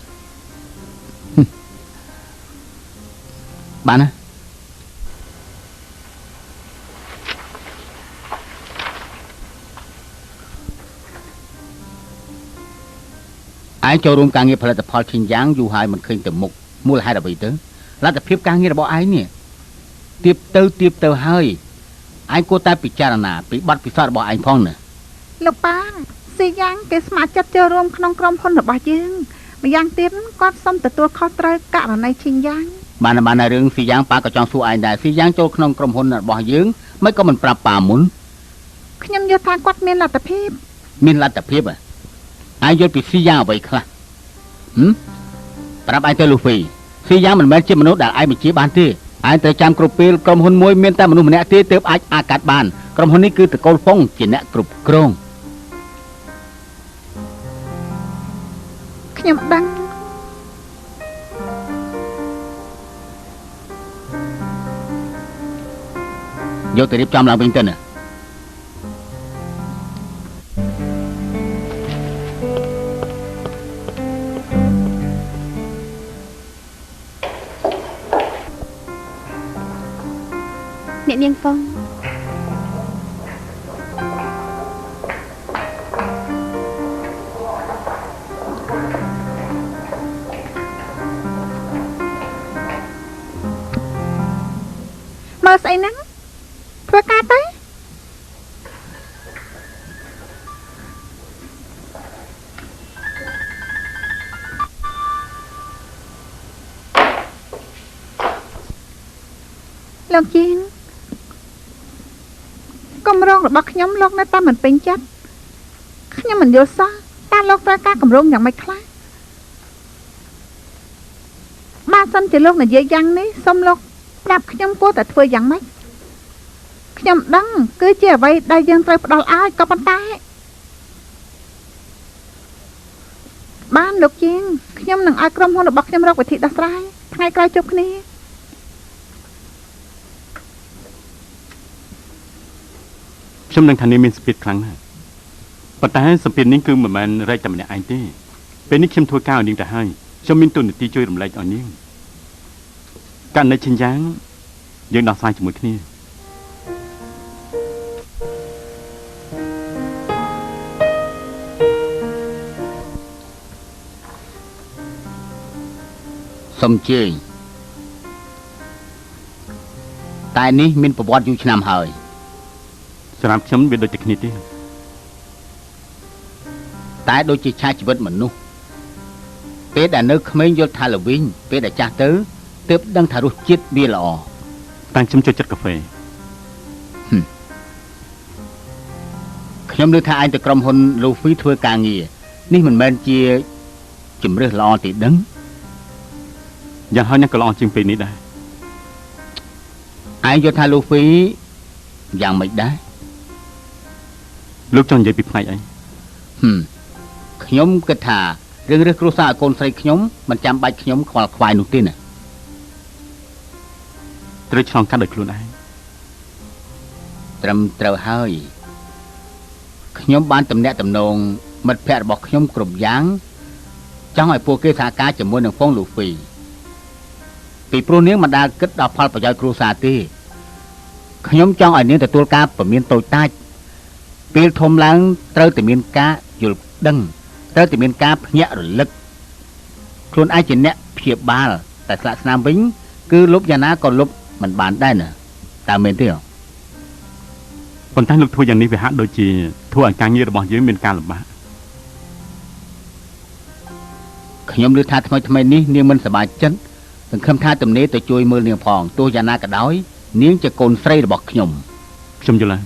Speaker 2: បានណាឯងចូលរួមការងារផលិតផលឈិញយ៉ាងយូរហើយមិនឃើញទៅមុខមូលហេតុអ្វីទៅលទ្ធភាពការងាររបស់ឯងនេះទៀបទៅហើយឯងគួរតែពិចារណាពីបទពិសោធន៍របស់ឯងផងណា
Speaker 6: លោកប៉ាស៊ីយ៉ាងគេស្ម័គ្រចិត្តចូលរួមក្នុងក្រុមហ៊ុនរបស់យើងម្យ៉ាងទៀតគាត់សុំទទួលខុសត្រូវករណីឈិញយ៉ាង
Speaker 2: បានរឿងស៊ីយ៉ាងប៉ាក៏ចង់សួរឯងដែរស៊ីយ៉ាងចូលក្នុងក្រុមហ៊ុនរបស់យើងមិនក៏មិនប្រាប់ប៉ាមុន
Speaker 6: ខ្ញុំយល់ថាគាត់មានលទ្ធភាព
Speaker 2: ឯងយល់ពីស៊ីយ៉ាងអ្វីខ្លះប្រាប់ឯងទៅលូហ្វីស៊ីយ៉ាងមិនមែនជាមនុស្សដែលឯងបញ្ជាបានទេឯងត្រូវចាំគ្រប់ពេលក្រុមហ៊ុនមួយមានតែមនុស្សម្នាក់ទេទើបអាចអាកាត់បានក្រុមហ៊ុននេះគឺតកូលហ្វុងជាអ្នកគ្រប់គ្រង
Speaker 6: ខ្ញុំដឹង
Speaker 2: យកទៅរៀបចំឡើងវិញទៅណា
Speaker 1: អ្នកនាងហ្វុង
Speaker 6: មើលស្អីហ្នឹងធ្វើការទៅលោកជាងគម្រោងរបស់ខ្ញុំលោកនៅតែមិនពេញចិត្តខ្ញុំមិនយល់សោះតើលោកត្រូវការគម្រោងយ៉ាងម៉េចខ្លះបើសិនជាលោកនិយាយយ៉ាងនេះសូមលោកប្រាប់ខ្ញុំគួរតែធ្វើយ៉ាងម៉េច ខ្ញុំដឹងគឺជាអ្វីដែលយើងត្រូវផ្ដល់ឲ្យក៏ប៉ុន្តែបានលោកជាងខ្ញុំនឹងឲ្យក្រុមហ៊ុនរបស់ខ្ញុំរកវិធីដោះស្រាយថ្ងៃក្រោយជួបគ្នា
Speaker 3: ខ្ញុំនឹងថានាងមានសម្ពាធខ្លាំងណាស់ប៉ុន្តែសម្ពាធនេះគឺមិនមែនរែកតែម្នាក់ឯងទេពេលនេះខ្ញុំធ្វើការឲ្យនាងទៅហើយខ្ញុំមានទូនាទីជួយរំលែកឲ្យនាងករណីឈិនយ៉ាងយើងដោះស្រាយជាមួយគ្នា
Speaker 2: សុំជើញតែនេះមានប្រវត្តិយូរឆ្នាំហើយ
Speaker 3: សម្រាប់ខ្ញុំវាដូចតែគ្នាទេ
Speaker 2: តែដូចជាឆាជីវិតមនុស្សពេលដែលនៅក្មេងយល់ថាល្វីងពេលដែលចាស់ទៅទើបដឹងថារសជាតិវាល្អ
Speaker 3: តែខ្ញុំចូលចិត្តកាហ្វេ
Speaker 2: ខ្ញុំលើថាឯងទៅក្រុមហ៊ុន Luffy ធ្វើការងារនេះមិនមែនជាជំរើសល្អទេដឹង
Speaker 3: យ៉ាងហោចណាស់ក៏ល្អជាងពេលនេះដែរ
Speaker 2: ឯងយល់ថា Luffy យ៉ាងម៉េចដែរ
Speaker 3: លោកចង់និយាយពីផ្នែកអី
Speaker 2: ខ្ញុំគិតថារឿងរើសគ្រួសារឲ្យកូនស្រីខ្ញុំមិនចាំបាច់ខ្ញុំខ្វល់ខ្វាយនោះទេណា
Speaker 3: ត្រូវឆ្លងកាត់ដោយខ្លួនឯង
Speaker 2: ត្រឹមត្រូវហើយខ្ញុំបានតំណាក់តំណងមិត្តភ័ក្តិរបស់ខ្ញុំគ្រប់យ៉ាងចង់ឲ្យពួកគេសហការជាមួយនឹងហ្វុង Luffy ពីព្រោះនាងមិនដែលគិតដល់ផលប្រយោជន៍គ្រួសារទេខ្ញុំចង់ឲ្យនាងទទួលការពមៀនតូចតាចពេលធំឡើងត្រូវតែមានការយល់ដឹងត្រូវតែមានការភ្ញាក់រលឹកខ្លួនឯងជាអ្នកព្យាបាលតែស្លាកស្នាមវិញគឺលុបយ៉ាងណាក៏លុបមិនបានដែរណាតើមែនទេ
Speaker 3: ប៉ុន្តែលោកធ្វើយ៉ាងនេះវាហាក់ដូចជាធ្វើឲ្យការងាររបស់យើងមានការលំបាក
Speaker 2: ខ្ញុំឮថាថ្មីនេះនាងមិនសប្បាយចិត្តសង្ឃឹមថាទំនេរទៅជួយមើលនាងផងទោះយ៉ាងណាក៏ដោយនាងជាកូនស្រីរបស់ខ្ញុំ
Speaker 3: ខ្ញុំយល់ហើយ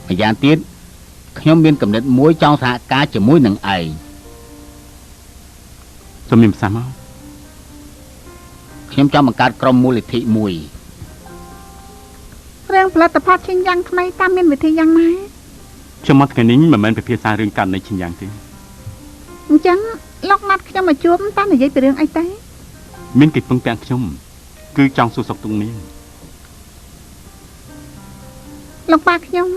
Speaker 2: ម្យ៉ាងទៀតខ្ញុំមានគំនិតមួយចង់សហការជាមួយនឹងឯង
Speaker 3: សូមមានប្រសាសន៍មក
Speaker 2: ខ្ញុំចង់បង្កើតក្រុមមូលនិធិមួយ
Speaker 6: រឿងផលិតផលឈិនយ៉ាងថ្មីតាមមានវិធីយ៉ាងណា
Speaker 3: ខ្ញុំមកថ្ងៃនេះមិនមែនពិភាក្សារឿងករណីឈិនយ៉ាងទេ
Speaker 6: អញ្ចឹងលោកណាត់ខ្ញុំមកជួបតាមនិយាយពីរឿងអីទេ
Speaker 3: មានកិច្ចពឹងពាក់ខ្ញុំគឺចង់សួរសុខទុក្ខនាង
Speaker 6: លោកប៉ាខ្ញុំ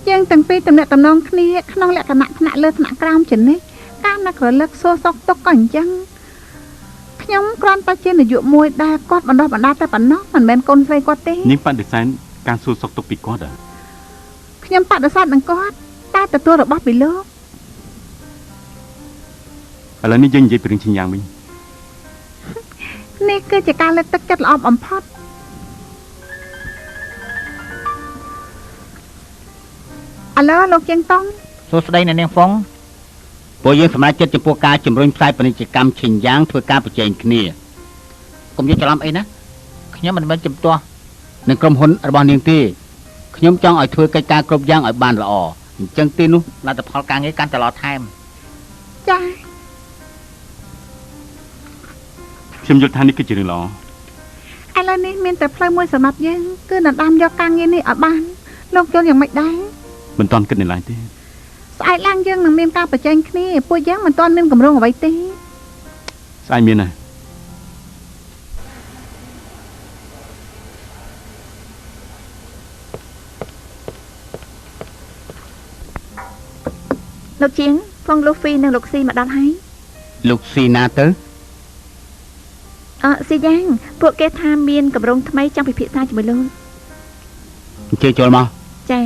Speaker 6: យើងទាំងពីរតំណាក់តំណងគ្នាក្នុងលក្ខណៈថ្នាក់លើថ្នាក់ក្រោមជានិច្ចការនឹករលឹកសួរសុខទុក្ខក៏អញ្ចឹងខ្ញុំគ្រាន់តែជានាយកមួយដែលគាត់បណ្ដោះបណ្ដាលតែប៉ុណ្ណោះមិនមែនកូនស្រីគាត់ទេ
Speaker 3: នាងបដិសេធការសួរសុខទុក្ខពីគាត់ហ៎
Speaker 6: ខ្ញុំបដិសេធនឹងគាត់តែទទួលរបស់ពីលោក
Speaker 3: ឥឡូវនេះយើងនិយាយពីរឿងឈិនយ៉ាងវិញ
Speaker 6: នេះគឺជាការលើកទឹកចិត្តល្អបំផុតឥឡូវលោកជាងតង់
Speaker 2: សួស្តីអ្នកនាងហ្វុងពួកយើងសម្រេចចិត្តចំពោះការជំរុញផ្សាយពាណិជ្ជកម្មឈិនយ៉ាងធ្វើការប្រជែងគ្នាកុំយកច្រឡំអីណាខ្ញុំមិនមែនជំទាស់នឹងក្រុមហ៊ុនរបស់នាងទេខ្ញុំចង់ឲ្យធ្វើកិច្ចការគ្រប់យ៉ាងឲ្យបានល្អអញ្ចឹងទេនោះលទ្ធផលការងារកាន់តែល្អថែម
Speaker 6: ចា៎
Speaker 3: ខ្ញុំយល់ថានេះគឺជារឿងល្អ
Speaker 6: ឥឡូវនេះមានតែផ្លូវមួយសម្រាប់យើងគឺដណ្ដើមយកការងារនេះឲ្យបានលោកយល់យ៉ាងម៉េចដែរ
Speaker 3: មិនទាន់គិតនៅឡើយទេ
Speaker 6: ស្អែកឡើងយើងនឹងមានការប្រជែងគ្នាពួកយើងមិនទាន់មានកម្រងអ្វីទេ
Speaker 3: ស្អែកមានហើយ
Speaker 4: លោកជាងហ្វុង Luffy និងលោកស៊ីមកដល់ហើយ
Speaker 2: លោកស៊ីណាទៅ
Speaker 4: ស៊ីយ៉ាងពួកគេថាមានកម្រងថ្មីចង់ពិភាក្សាជាមួយលោក
Speaker 2: អញ្ជើញចូលមក
Speaker 4: ចា៎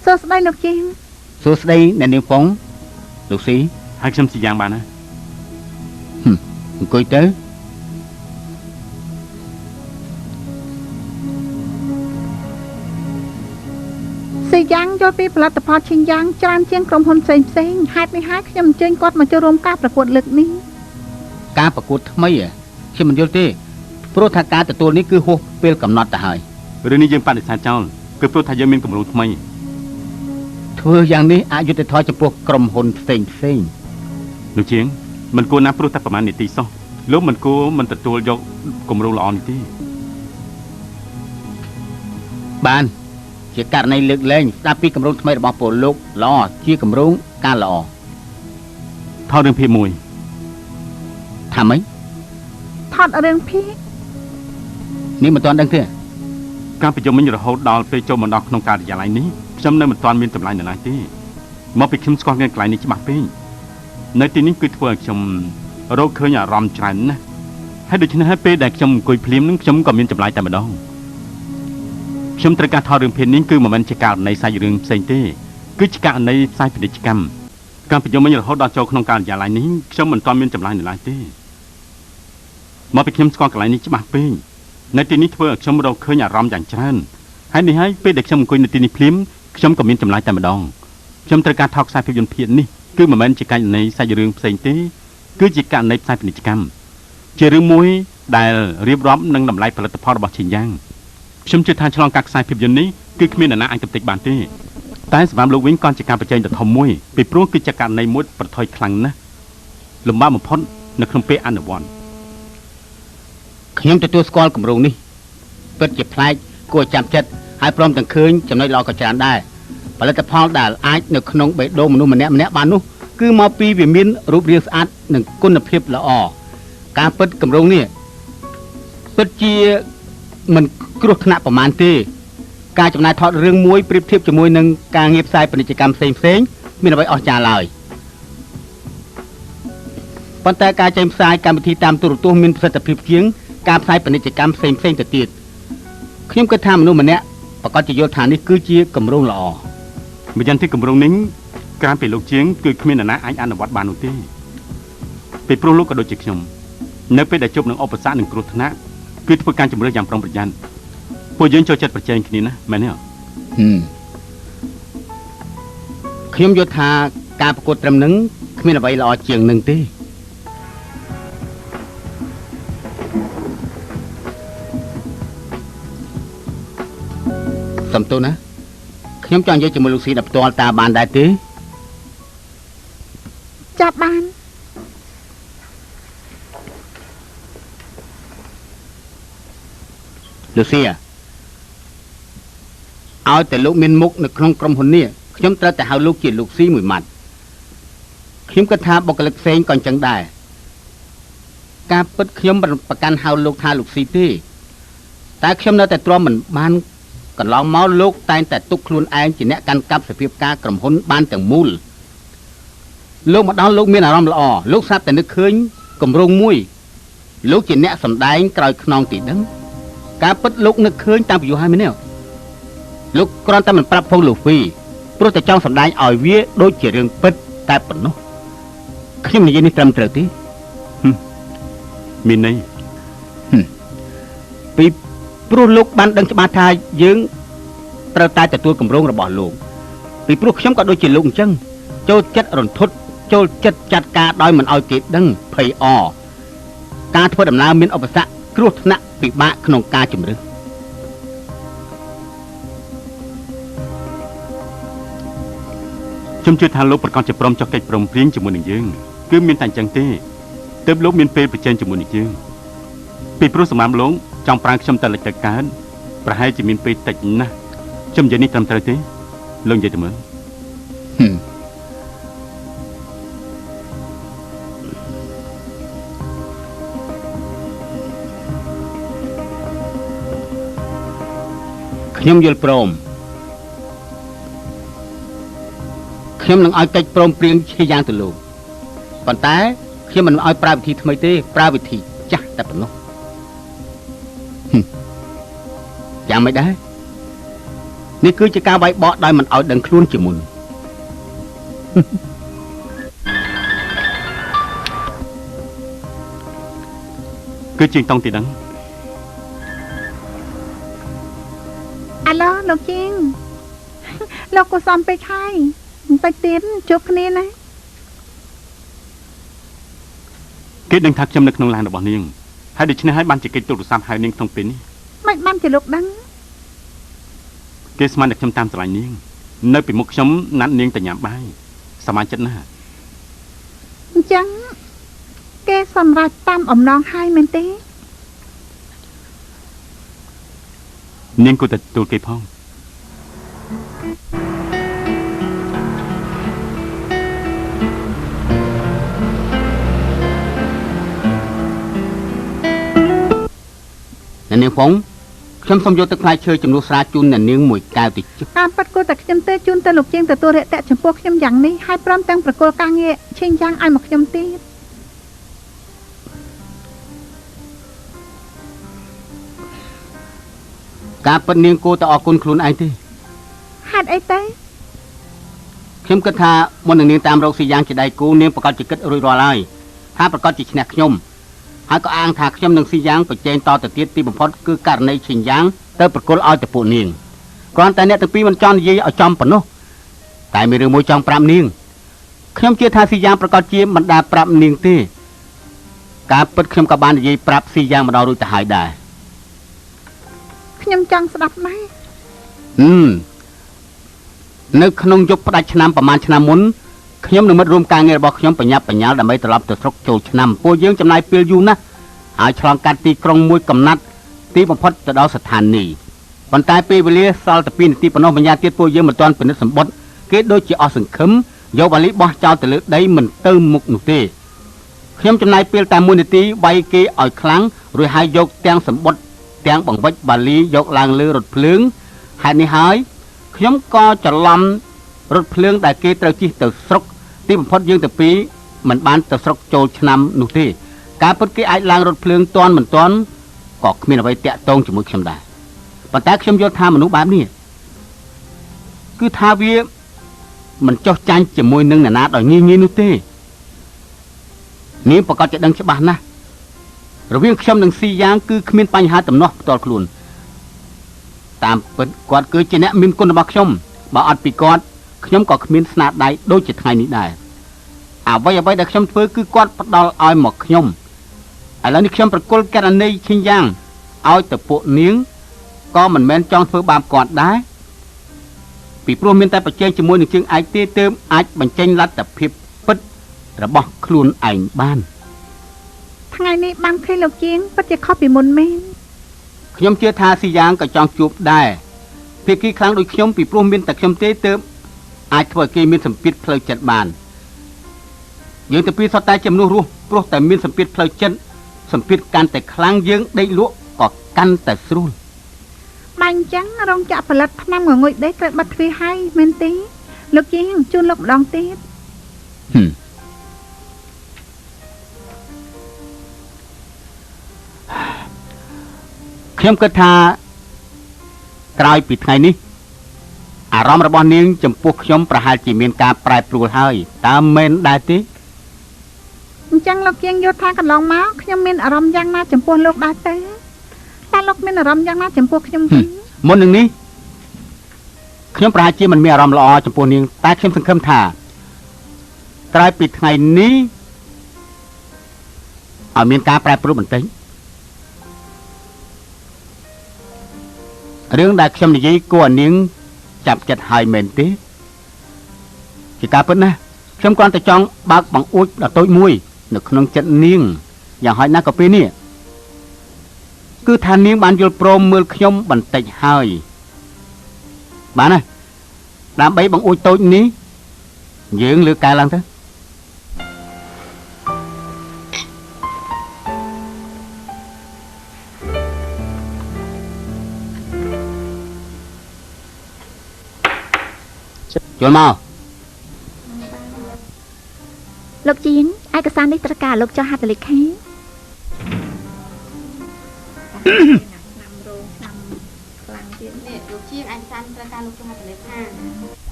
Speaker 6: សួស្តីលោកជាង
Speaker 2: សួស្តីអ្នកនាងហ្វុងលោកស៊ី
Speaker 3: ហើយខ្ញុំស៊ីយ៉ាងបានណា
Speaker 2: អង្គុយទៅ
Speaker 6: ស៊ីយ៉ាងយល់ពីផលិតផលឈិនយ៉ាងច្រើនជាងក្រុមហ៊ុនផ្សេងហេតុនេះហើយខ្ញុំអញ្ជើញគាត់មកចូលរួមការប្រកួតលើកនេះ
Speaker 2: ការប្រកួតថ្មីខ្ញុំមិនយល់ទេព្រោះថាការទទួលនេះគឺហួសពេលកំណត់ទៅហើយ
Speaker 3: រឿងនេះយើងបដិសេធចោលគឺព្រោះថាយើងមានកម្រងថ្មី
Speaker 2: ធ្វើយ៉ាងនេះអយុត្តិធម៌ចំពោះក្រុមហ៊ុនផ្សេង
Speaker 3: លោកជាងមិនគួរណាព្រោះតែប្រមាណនាទីសោះលោកមិនគួរមិនទទួលយកគម្រោងល្អនេះទេ
Speaker 2: បានជាករណីលើកលែងស្ដាប់ពីគម្រោងថ្មីរបស់ពលលោកល្អជាគម្រោងការល្អ
Speaker 3: ថតរឿងភាពមួយ
Speaker 2: ថាម៉េច
Speaker 6: ថតរឿងភាព
Speaker 2: នេះមិនទាន់ដឹងទេ
Speaker 3: ការប្រជុំមិញរហូតដល់ពេលចូលមកដល់ក្នុងការិយាល័យនេះខ្ញុំនៅមិនទាន់មានចម្លើយនៅឡើយទេមកពីខ្ញុំស្គាល់កន្លែងនេះច្បាស់ពេកនៅទីនេះគឺធ្វើឲ្យខ្ញុំរកឃើញអារម្មណ៍ច្រើនណាស់ហើយដូច្នេះហើយពេលដែលខ្ញុំអង្គុយភ្លាមនឹងខ្ញុំក៏មានចម្លើយតែម្ដងខ្ញុំត្រូវការថតរឿងភាគនេះគឺមិនមែនជាករណីសាច់រឿងផ្សេងទេគឺជាករណីផ្សាយពាណិជ្ជកម្មការប្រជុំមិញរហូតដល់ចូលក្នុងការិយាល័យនេះខ្ញុំមិនទាន់មានចម្លើយនៅឡើយទេមកពីខ្ញុំស្គាល់កន្លែងនេះច្បាស់ពេកនៅទីនេះធ្វើឲ្យខ្ញុំរកឃើញអារម្មណ៍យ៉ាងច្រើនហើយនេះហើយពេលដែលខ្ញុំអង្គុយនៅទីនេះភ្លាមខ្ញុំក៏មានចម្លើយតែម្ដងខ្ញុំត្រូវការថតខ្សែភាពយន្តភាគនេះគឺមិនមែនជាករណីសាច់រឿងផ្សេងទេគឺជាករណីផ្សាយពាណិជ្ជកម្មជារឿងមួយដែលរៀបរាប់នឹងតម្លៃផលិតផលរបស់ឈីងយ៉ាងខ្ញុំជឿថាឆ្លងកាត់ខ្សែភាពយន្តនេះគឺគ្មាននរណាអាចកំទេចបានទេតែសម្រាប់លោកវិញក៏ជាការប្រជែងដ៏ធំមួយពីព្រោះគឺជាករណីមួយប្រថុយខ្លាំងណាស់លំបាកបំផុតនៅក្នុងពេលអនុវត្ត
Speaker 2: ខ្ញុំទទួលស្គាល់គម្រោងនេះពិតជាប្លែកគួរចាំចិត្តហើយព្រមទាំងឃើញចំណុចល្អក៏ច្រើនដែរផលិតផលដែលអាចនៅក្នុងបេះដូងមនុស្សម្នាក់បាននោះគឺមកពីវាមានរូបរាងស្អាតនិងគុណភាពល្អការពិតគម្រោងនេះពិតជាមិនគ្រោះថ្នាក់ប្រមាណទេការចំណាយថតរឿងមួយប្រៀបធៀបជាមួយនឹងការងារផ្សាយពាណិជ្ជកម្មផ្សេងមានអ្វីអស្ចារ្យឡើយប៉ុន្តែការចេញផ្សាយកម្មវិធីតាមទូរទស្សន៍មានប្រសិទ្ធភាពជាងការផ្សាយពាណិជ្ជកម្មផ្សេងទៅទៀតខ្ញុំគិតថាមនុស្សម្នាក់ប្រកាសជាយល់ថានេះគឺជាគម្រោងល្អ
Speaker 3: ម្យ៉ាងទីគម្រោងនេះក្រៅពីលោកជាងគឺគ្មាននរណាអាចអនុវត្តបាននោះទេពីព្រោះលោកក៏ដូចជាខ្ញុំនៅពេលដែលជួបនឹងឧបសគ្គនិងគ្រោះថ្នាក់គឺធ្វើការជំរឿនយ៉ាងប្រុងប្រយ័ត្នពួកយើងចូលចិត្តប្រជែងគ្នាណាមែនទេ
Speaker 2: ខ្ញុំយល់ថាការប្រកួតត្រឹមនឹងគ្មានអ្វីល្អជាងនឹងទេសំទោសណាខ្ញុំចង់និយាយជាមួយលោកស៊ីដល់ផ្ទាល់តើបានដែរទេ
Speaker 6: ចាប់បាន
Speaker 2: លោកស៊ីឲ្យតែលោកមានមុខនៅក្នុងក្រុមហ៊ុននេះខ្ញុំត្រូវតែហៅលោកជាលោកស៊ីមួយម៉ាត់ខ្ញុំគិតថាបុគ្គលិកផ្សេងក៏អញ្ចឹងដែរការពិតខ្ញុំមិនប្រកាន់ហៅលោកថាលោកស៊ីទេតែខ្ញុំនៅតែទ្រាំមិនបានកន្លងមកលោកតែងតែទុកខ្លួនឯងជាអ្នកកាន់កាប់សភាពការក្រុមហ៊ុនបានទាំងមូលលោកមកដល់លោកមានអារម្មណ៍ល្អលោកស្រាប់តែនឹកឃើញគម្រោងមួយលោកជាអ្នកសម្ដែងក្រោយខ្នងទីដឹងការពិតលោកនឹកឃើញតាមពីយូរហើយមែនទេលោកគ្រាន់តែមិនប្រាប់ផងលូហ្វីព្រោះតែចង់សម្ដែងឲ្យវាដូចជារឿងពិតតែប៉ុណ្ណោះខ្ញុំនិយាយនេះត្រឹមត្រូវទេ
Speaker 3: មានន័យ
Speaker 2: ពីព្រោះលោកបានដឹងច្បាស់ថាយើងត្រូវតែទទួលគម្រោងរបស់លោកពីព្រោះខ្ញុំក៏ដូចជាលោកអញ្ចឹងចូលចិត្តរន្ធត់ចូលចិត្តចាត់ការដោយមិនឲ្យគេដឹងភ័យអការធ្វើដំណើរមានឧបសគ្គគ្រោះថ្នាក់ពិបាកក្នុងការជំរឿន
Speaker 3: ខ្ញុំជឿថាលោកប្រកាសជាព្រមចុះកិច្ចព្រមព្រៀងជាមួយនឹងយើងគឺមានតែអញ្ចឹងទេទើបលោកមានពេលប្រជែងជាមួយនឹងយើងពីព្រោះសម្រាប់លោកចង់ប្រើខ្ញុំទៅលិចទៅកើតប្រហែលជាមានពេលតិចណាស់ខ្ញុំនិយាយនេះត្រឹមត្រូវទេលោកនិយាយទៅមើល
Speaker 2: ខ្ញុំយល់ព្រមខ្ញុំនឹងឲ្យកិច្ចព្រមព្រៀងជាយ៉ាងទៅលោកប៉ុន្តែខ្ញុំមិនឲ្យប្រើវិធីថ្មីទេប្រើវិធីចាស់តែប៉ុណ្ណោះយ៉ាងមិនដែរនេះគឺជាការវាយបកដោយមិនឲ្យដឹងខ្លួនជាមុន
Speaker 3: គឺជាងតង់ទីដឹង
Speaker 6: អាឡូលោកជាងលោកក៏សំពេកហើយបន្តិចទៀតជួបគ្នាណា
Speaker 3: គេដឹងថាខ្ញុំនៅក្នុងឡានរបស់នាងហើយដូច្នេះហើយបានជាកិច្ចទូរស័ព្ទហៅនាងក្នុងពេលនេះ
Speaker 6: មិនបានជាលោកដឹង
Speaker 3: គេស្មានតែខ្ញុំតាមស្រឡាញ់នាងនៅពីមុខខ្ញុំណាត់នាងទៅញ៉ាំបាយសមាជិកណា
Speaker 6: អញ្ចឹងគេសម្រេចតាមអំណងហើយមែនទេ
Speaker 3: នាងគួរតែទទួលគេផង
Speaker 2: អ្នកនាងហ្វុងខ្ញុំសូមយកទឹកផ្លែឈើចំនួនស្រាជូនអ្នកនាងមួយកែវតិច
Speaker 6: តាមពិតគួរតែខ្ញុំទេជូនទៅលោកជាងទទួលរាក់ទាក់ចំពោះខ្ញុំយ៉ាងនេះហើយព្រមទាំងប្រគល់ការងារឈិញយ៉ាងឲ្យមកខ្ញុំទៀត
Speaker 2: ការពិតនាងគួរតែអរគុណខ្លួនឯងទេ
Speaker 6: ហេតុអីទៅ
Speaker 2: ខ្ញុំគិតថាមុននឹងនាងតាមរកស៊ីយ៉ាងជាដៃគូនាងប្រកាសជាគិតរួចរាល់ហើយថាប្រកាសជាឈ្នះខ្ញុំហើយក៏អាងថាខ្ញុំនឹងស៊ីយ៉ាងប្រជែងតទៅទៀតទីបំផុតគឺករណីឈិញយ៉ាងទៅប្រគល់ឲ្យទៅពួកនាងគ្រាន់តែអ្នកទាំងពីរមិនចង់និយាយឲ្យចំប៉ុណ្ណោះតែមានរឿងមួយចង់ប្រាប់នាងខ្ញុំជឿថាស៊ីយ៉ាងប្រកាសជាមិនដាប្រាប់នាងទេការពិតខ្ញុំក៏បាននិយាយប្រាប់ស៊ីយ៉ាងម្ដងរួចទៅហើយដែរ
Speaker 6: ខ្ញុំចង់ស្ដាប់ដែរ
Speaker 2: នៅក្នុងយុគផ្ដាច់ឆ្នាំប្រហែលឆ្នាំមុនខ្ញុំនឹងមិត្តរួមការងាររបស់ខ្ញុំបញ្ញាប់បញ្ញាល់ដើម្បីត្រឡប់ទៅស្រុកចូលឆ្នាំពួកយើងចំណាយពេលយូរណាស់ហើយឆ្លងកាត់ទីក្រុងមួយកំណាត់ទីបំផុតទៅដល់ស្ថានីយ៍ប៉ុន្តែពេលវេលាសល់តែ2នាទីប៉ុណ្ណោះបញ្ញាទៀតពួកយើងមិនទាន់ពិនិត្យសម្បត្តិគេដូចជាអស់សង្ឃឹមយកវ៉ាលីបោះចោលទៅលើដីមិនទៅមុខនោះទេខ្ញុំចំណាយពេលតែ1នាទីវាយគេឲ្យខ្លាំងរួចហើយយកទាំងសម្បត្តិទាំងបង្វិចវ៉ាលីយកឡើងលើរថភ្លើងហេតុនេះហើយខ្ញុំក៏ច្រឡំរថភ្លើងដែលគេត្រូវជិះទៅស្រុកទីបំផុតយើងទាំងពីរមិនបានទៅស្រុកចូលឆ្នាំនោះទេការពិតគេអាចឡើងរថភ្លើងទាន់មិនទាន់ក៏គ្មានអ្វីតាក់ទងជាមួយខ្ញុំដែរប៉ុន្តែខ្ញុំយល់ថាមនុស្សបែបនេះគឺថាវាមិនចោះចាញ់ជាមួយនឹងអ្នកណាដោយងាយងាយនោះទេនាងប្រកាសជាដឹងច្បាស់ណាស់រវាងខ្ញុំនិងស៊ីយ៉ាងគឺគ្មានបញ្ហាទំនាស់ផ្ទាល់ខ្លួនតាមពិតគាត់គឺជាអ្នកមានគុណរបស់ខ្ញុំបើអត់ពីគាត់ខ្ញុំក៏គ្មានស្នាដៃដូចជាថ្ងៃនេះដែរអ្វីដែលខ្ញុំធ្វើគឺគាត់ផ្ដល់ឲ្យមកខ្ញុំឥឡូវនេះខ្ញុំប្រគល់ករណីឈិញយ៉ាងឲ្យទៅពួកនាងក៏មិនមែនចង់ធ្វើបាបគាត់ដែរពីព្រោះមានតែប្រជែងជាមួយនឹងជើងឯកទេទើបអាចបញ្ចេញលទ្ធភាពពិតរបស់ខ្លួនឯងបាន
Speaker 6: ថ្ងៃនេះបានឃើញលោកជាងពិតជាខុសពីមុនមែន
Speaker 2: ខ្ញុំជឿថាស៊ីយ៉ាងក៏ចង់ជួបដែរភាគីខ្លាំងដូចខ្ញុំពីព្រោះមានតែខ្ញុំទេទើបអាចធ្វើឲ្យគេមានសម្ពាធផ្លូវចិត្តបានយើងទៅពីសុទ្ធតែជំនួសរស់ព្រោះតែមានសម្ពាធផ្លូវចិត្តសម្ពាធកាន់តែខ្លាំងយើងដេកលក់ក៏កាន់តែស្រួល
Speaker 6: បាញ់ចឹងរោងចក្រផលិតថ្នាំងងុយដេកត្រូវបិទទ្វារហើយមែនទេលោកជាងជូនលោកម្ដងទៀត
Speaker 2: ខ្ញុំគិតថាក្រោយពីថ្ងៃនេះអារម្មណ៍របស់នាងចំពោះខ្ញុំប្រហែលជាមានការប្រែប្រួលហើយតើមែនដែរទេ
Speaker 6: អញ្ចឹងលោកជាងយល់ថាកន្លងមកខ្ញុំមានអារម្មណ៍យ៉ាងណាចំពោះលោកដែរទេតើលោកមានអារម្មណ៍យ៉ាងណាចំពោះខ្ញុំវិញ
Speaker 2: មុននឹងនេះខ្ញុំប្រហែលជាមិនមានអារម្មណ៍ល្អចំពោះនាងតែខ្ញុំសង្ឃឹមថាក្រោយពីថ្ងៃនេះឲ្យមានការប្រែប្រួលបន្តិចរឿងដែលខ្ញុំនិយាយគួរឲ្យនាងចាប់ចិត្តហើយមែនទេជាការពិតណាស់ខ្ញុំគ្រាន់តែចង់បើកបង្អួចដ៏តូចមួយនៅក្នុងចិត្តនាងយ៉ាងហោចណាស់ក៏ពេលនេះគឺថានាងបានយល់ព្រមមើលខ្ញុំបន្តិចហើយបានណាដើម្បីបង្អួចតូចនេះយើងលើកកែឡើងទៅចូលមក
Speaker 4: លោកជាងឯកសារនេះត្រូវការលោកចុះហត្ថលេខា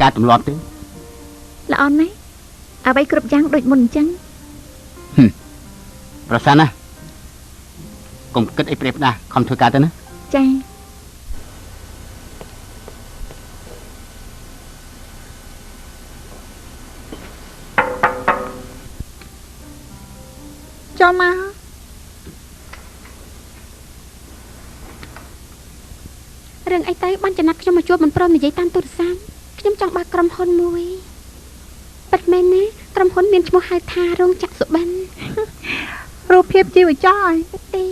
Speaker 2: ការទម្លាប់ទេ
Speaker 4: ល្អណាស់អ្វីគ្រប់យ៉ាងដូចមុនអញ្ចឹង
Speaker 2: ប្រសិនណាកុំគិតអីព្រាបណាស់ខំធ្វើការទៅណា
Speaker 4: ចា៎
Speaker 6: ចូលមក
Speaker 1: រឿងអីទៅបានចំណាត់ខ្ញុំមកជួបមិនព្រមនិយាយតាមទូរស័ព្ទខ្ញុំចង់បើកក្រុមហ៊ុនមួយពិតមែនណាក្រុមហ៊ុន ហ៊ុនមានឈ្មោះហៅថារោងចក្រសុបិន
Speaker 6: រូបភាពជីវចរ
Speaker 1: ទេ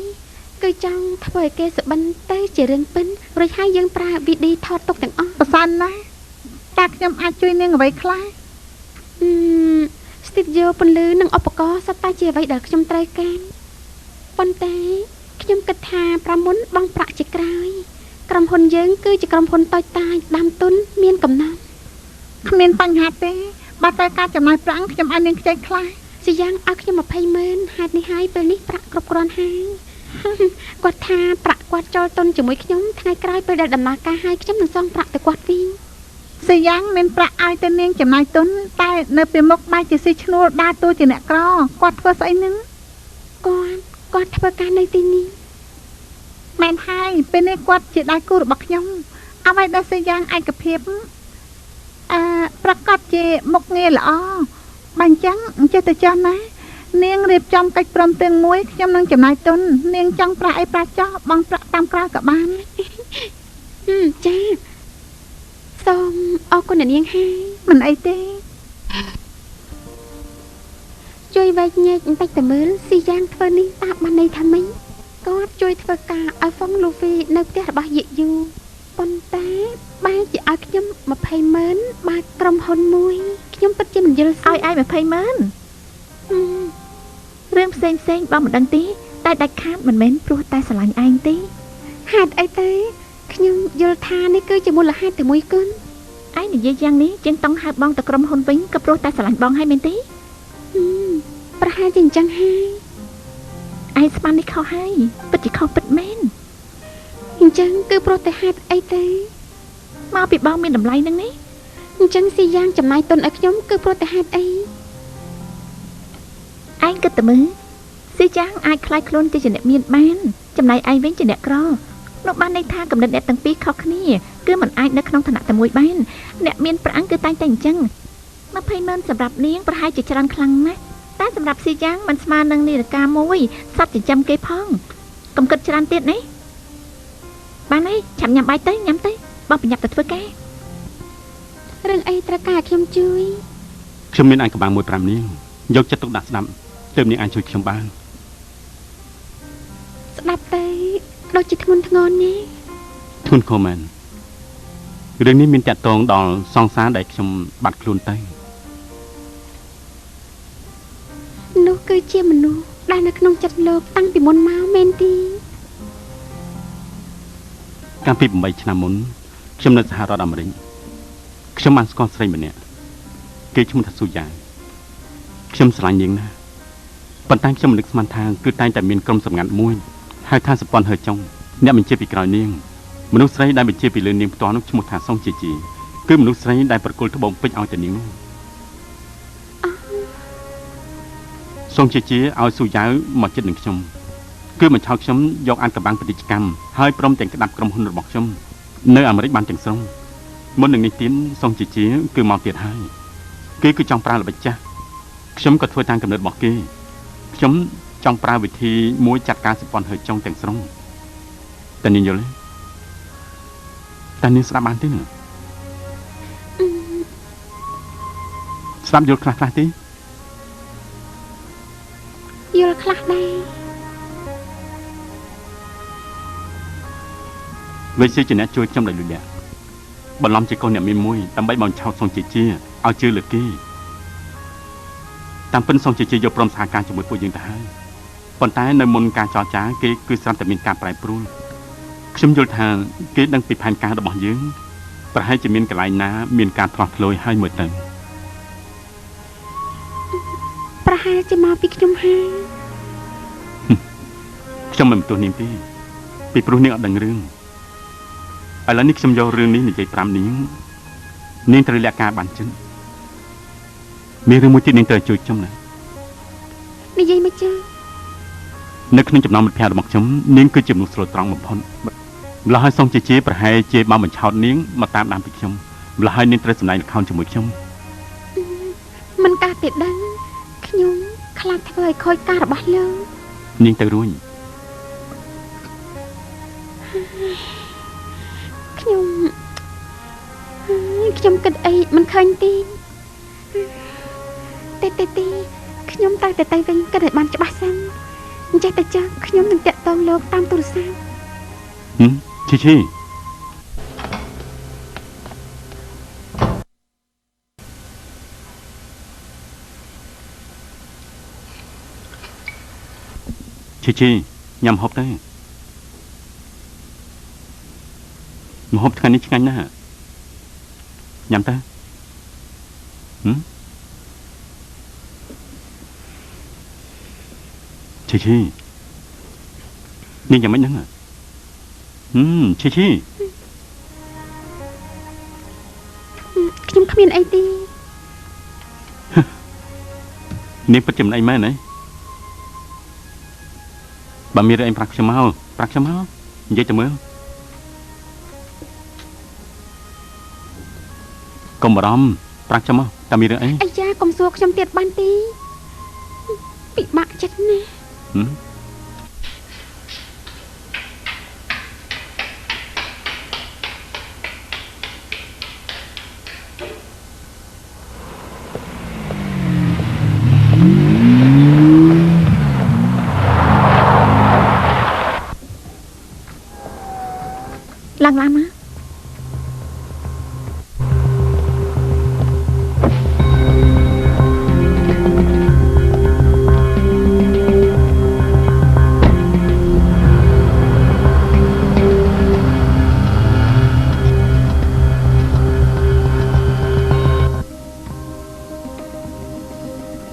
Speaker 1: គឺចង់ធ្វើឲ្យគេសុបិនទៅជារឿងពិនរួចហើយយើងប្រើវីឌីថតទុកទាំងអស់
Speaker 6: ប្រសើរណាស់តើខ្ញុំអាចជួយនាងអ្វីខ្លះ
Speaker 1: ស្ទីឌីយោពន្លឺនិងឧបករណ៍សុទ្ធតែជាអ្វីដែលខ្ញុំត្រូវការប៉ុន្តែខ្ញុំគិតថាប្រមុនបង់ប្រាក់ជាក្រោយក្រុមហ៊ុនយើងគឺជាក្រុមហ៊ុនតូចតាចដើមទុនមានកំណត់
Speaker 6: គ្មានបញ្ហាទេបើតែការចំណាយប្រាក់ខ្ញុំឲ្យនាងខ្ចីខ្លះ
Speaker 1: ជាយ៉ាងឲ្យខ្ញុំ200000ហេតុនេះហើយពេលនេះប្រាក់គ្រប់គ្រាន់ហើយ គាត់ថាប្រាក់គាត់ចូលទុនជាមួយខ្ញុំថ្ងៃក្រោយពេលដែលដំណើរការហើយខ្ញុំនឹងសងប្រាក់ទៅគាត់វិញ
Speaker 6: សយ៉ាងមានប្រាក់ឲ្យទៅនាងចំណាយទុនតែនៅពេលមុខបែរជាស៊ីឈ្នួលដើរតួជាអ្នកក្រគាត់ធ្វើស្អីនឹង
Speaker 1: គាត់ធ្វើការនៅទីនេះ
Speaker 6: មែនហើយពេលនេះគាត់ជាដៃគូរបស់ខ្ញុំអ្វីដែលសយ៉ាងឯកភាពប្រកាសជាមុខងារល្អបើអញ្ចឹងចេះតែចោះណានាងរៀបចំកិច្ចព្រមព្រៀងមួយខ្ញុំនឹងចំណាយទុននាងចង់ប្រាក់អីប្រាក់ចោះបងប្រាក់តាមក្រៅក៏បាន
Speaker 1: ចាសូមអរគុណអ្នកនាងហើយ
Speaker 6: មិនអីទេ
Speaker 1: ជួយវែកញែកបន្តិចទៅមើលស៊ីយ៉ាងធ្វើនេះតើបានន័យថាម៉េចគាត់ជួយធ្វើការឲ្យហ្វុងលូហ្វីនៅផ្ទះរបស់យាយយូប៉ុន្តែបែរជាឲ្យខ្ញុំ20000បើក្រុមហ៊ុនមួយខ្ញុំពិតជាមិនយល់សោះ
Speaker 4: ឲ្យ20000រឿងផ្សេងបងមិនដឹងទេតែដាច់ខាតមិនមែនព្រោះតែស្រឡាញ់ឯងទេ
Speaker 1: ហេតុអីទេខ្ញុំយល់ថានេះគឺជាមូលហេតុតែមួយគត់
Speaker 4: ឯងនិយាយយ៉ាងនេះជាងតង់ហៅបងទៅក្រុមហ៊ុនវិញក៏ព្រោះតែស្រឡាញ់បងហើយមែនទេ
Speaker 1: ប្រហែលជាអញ្ចឹងហើយ
Speaker 4: ឯងស្មាននេះខុសហើយពិតជាខុសពិតមែន
Speaker 1: អញ្ចឹងគឺព្រោះតែហេតុអីទេ
Speaker 4: មកពីបងមានតម្លៃនឹងនេះ
Speaker 1: អញ្ចឹងស៊ីយ៉ាងចំណាយទុនឲ្យខ្ញុំគឺព្រោះតែហេតុអី
Speaker 4: ឯងគិតទៅមើលស៊ីយ៉ាងអាចខ្លាចខ្លួនជាអ្នកមានបានចំណែកឯងវិញជាអ្នកក្រនោះបានន័យថាកំណត់អ្នកទាំងពីរខុសគ្នាគឺមិនអាចនៅក្នុងឋានៈតែមួយបានអ្នកមានប្រាំងគឺតែងតែអញ្ចឹង20000សម្រាប់នាងប្រហែលជាច្រើនខ្លាំងណាស់តែសម្រាប់ស៊ីយ៉ាងមិនស្មើនឹងនាឡិកាមួយសត្វចិញ្ចឹមគេផងកុំគិតច្រើនទៀតណាបានហើយឆាប់ញ៉ាំបាយទៅញ៉ាំទៅបងប្រញាប់ទៅធ្វើការ
Speaker 1: រឿងអីត្រូវការឲ្យខ្ញុំជួយ
Speaker 3: ខ្ញុំមានអានក្បាលមួយ5នាងយកចិត្តទុកដាក់ស្ដាប់ទើបនាងអាចជួយខ្ញុំបាន
Speaker 1: ស្ដាប់ទៅដូចជាធ្ងន់ធ្ងរណាស់
Speaker 3: ធ្ងន់ខមែនរឿងនេះមានតាក់ទងដល់សង្សារដែលខ្ញុំបាត់ខ្លួនទៅ
Speaker 1: នោះគឺជាមនុស្សដែលនៅក្នុងចិត្តលោកតាំងពីមុនមកមែនទេ
Speaker 3: កាលពី8ឆ្នាំមុនខ្ញុំនៅសហរដ្ឋអាមេរិកខ្ញុំបានស្គាល់ស្រីម្នាក់គេឈ្មោះថាស៊ូយ៉ាងខ្ញុំស្រឡាញ់នាងណាស់ប៉ុន្តែខ្ញុំមិននឹកស្មានថាគឺតែងតែមានក្រុមសម្ងាត់មួយហៅថាសប៉ុនហើចុងអ្នកបញ្ជាពីក្រោយនាងមនុស្សស្រីដែលបញ្ជាពីលើនាងផ្ទាល់នោះឈ្មោះថាសុងជាជីគឺមនុស្សស្រីដែលប្រគល់ត្បូងពេជ្រឲ្យតែនាងនោះសុងជាជីឲ្យស៊ូយ៉ាវមកចិត្តនឹងខ្ញុំគឺបញ្ឆោតខ្ញុំយកអានកម្បាំងពាណិជ្ជកម្មហើយព្រមទាំងក្តាប់ក្រុមហ៊ុនរបស់ខ្ញុំនៅអាមេរិកបានទាំងស្រុងមុននឹងនេះទៀតសុងជាជីគឺមកទៀតហើយគេគឺចង់ប្រើល្បិចចាស់ខ្ញុំក៏ធ្វើតាមកំណត់របស់គេខ្ញុំចង់ប្រើវិធីមួយចាត់ការសម្ព័ន្ធហើយចុងទាំងស្រុងតែនាងយល់ទេតែនាងស្ដាប់បានទេណាស្ដាប់យល់ខ្លះៗទេ
Speaker 1: យល់ខ្លះដែរ
Speaker 3: វិជាជាអ្នកជួយខ្ញុំដោយលុយលាក់បន្លំជាកូនអ្នកមានមួយដើម្បីបងឆោតសុងជាជាឲ្យជឿលើគេតាមពិនសុងជាជាយកព្រមសហការជាមួយពួកយើងទៅហើយប៉ុន្តែនៅមុនការចរចាគេគឺស្រាប់តែមានការប្រែប្រួលខ្ញុំយល់ថាគេដឹងពីផែនការរបស់យើងប្រហែលជាមានកន្លែងណាមានការឆ្លោះឆ្លួយហើយមើលទៅ
Speaker 1: ប្រហែលជាមកពីខ្ញុំហើយ
Speaker 3: ខ្ញុំមិនបន្ទោសនាងទេពីព្រោះនាងអត់ដឹងរឿងឥឡូវនេះខ្ញុំយករឿងនេះនិយាយប្រាប់នាងនាងត្រូវលាក់ការបានចិនមានរឿងមួយទៀតនាងត្រូវជួយខ្ញុំណា
Speaker 1: និយាយមកចា
Speaker 3: នៅក្នុងចំណោមមិត្តភ័ក្តិរបស់ខ្ញុំនាងគឺជាមនុស្សស្លូតត្រង់បំផុតម្ល៉េះហើយសុំជាប្រហែលជាមកបញ្ឆោតនាងមកតាមដានពីខ្ញុំម្ល៉េះហើយនាងត្រូវសម្ដែងល្ខោនជាមួយខ្ញុំ
Speaker 1: មិនកាទេដឹងខ្ញុំខ្លាចធ្វើឲ្យខូចការរបស់លោក
Speaker 3: នាងទៅរួញ
Speaker 1: ខ្ញុំគិតអីមិនឃើញទេ ទេខ្ញុំតែវិញក៏ได้បានច្បាស់សិនអញ្ចឹងតែចាខ្ញុំនឹងតាក់ទងលោកតាមទូរស័ព្ទ
Speaker 3: ឈីឈីញ៉ាំហូបទៅម្ហូបថ្ងៃនេះឆ្ងាញ់ណាស់ញ៉ាំទៅឈីនាងយ៉ាងម៉េចហ្នឹងឈី
Speaker 1: ខ្ញុំគ្មានអីទេ
Speaker 3: នាងពិតចំណៃមែនទេបើមានរឿងអីប្រាប់ខ្ញុំមកនិយាយទៅមើលកុំបារម្ភប្រាប់ខ្ញុំមកតើមានរឿងអី
Speaker 1: អាយ៉ាកុំសួរខ្ញុំទៀតបានទេពិបាកចិត្តណាស់
Speaker 4: ឡើងឡានមក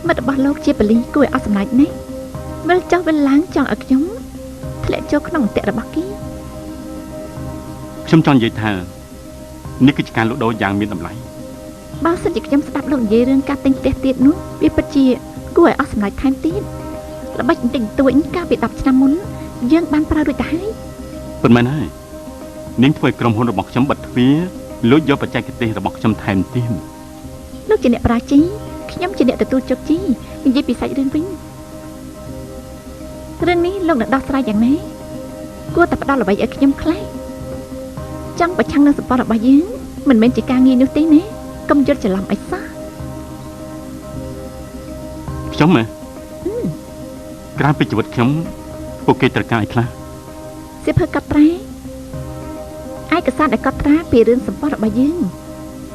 Speaker 4: មិត្តរបស់លោកជាបលីគួរឲ្យអស់សំណាច់ណាស់វិលចុះវិលឡើងចង់ឲ្យខ្ញុំធ្លាក់ចូលក្នុងអន្ទាក់របស់គេ
Speaker 3: ខ្ញុំចង់និយាយថានេះគឺជាការលក់ដូរយ៉ាងមានតម្លៃ
Speaker 4: បើសិនជាខ្ញុំស្ដាប់លោកនិយាយរឿងការទិញផ្ទះទៀតនោះវាពិតជាគួរឲ្យអស់សំណាច់ថែមទៀតល្បិចបន្តិចបន្តួចកាលពី10ឆ្នាំមុនយើងបានប្រើរួចទៅហើយ
Speaker 3: ប៉ុន្មានហើយនាងធ្វើឲ្យក្រុមហ៊ុនរបស់ខ្ញុំបិទទ្វារលួចយកបច្ចេកទេសរបស់ខ្ញុំថែមទៀត
Speaker 4: លោកជាអ្នកប្រាជ័យខ្ញុំជាអ្នកទទួលជោគជ័យនិយាយពីសាច់រឿងវិញរឿងនេះលោកនឹងដោះស្រាយយ៉ាងណាគួរតែផ្ដល់អ្វីឲ្យខ្ញុំខ្លះចង់ប្រឆាំងនឹងសម្ព័ន្ធរបស់យើងមិនមែនជាការងារនោះទេណាកុំយល់ច្រឡំអីសោះ
Speaker 3: ខ្ញុំក្រៅពីជីវិតខ្ញុំពួកគេត្រូវការអីខ្លះ
Speaker 4: សៀវភៅកត់ត្រាឯកសារដែលកត់ត្រាពីរឿងសម្ព័ន្ធរបស់យើង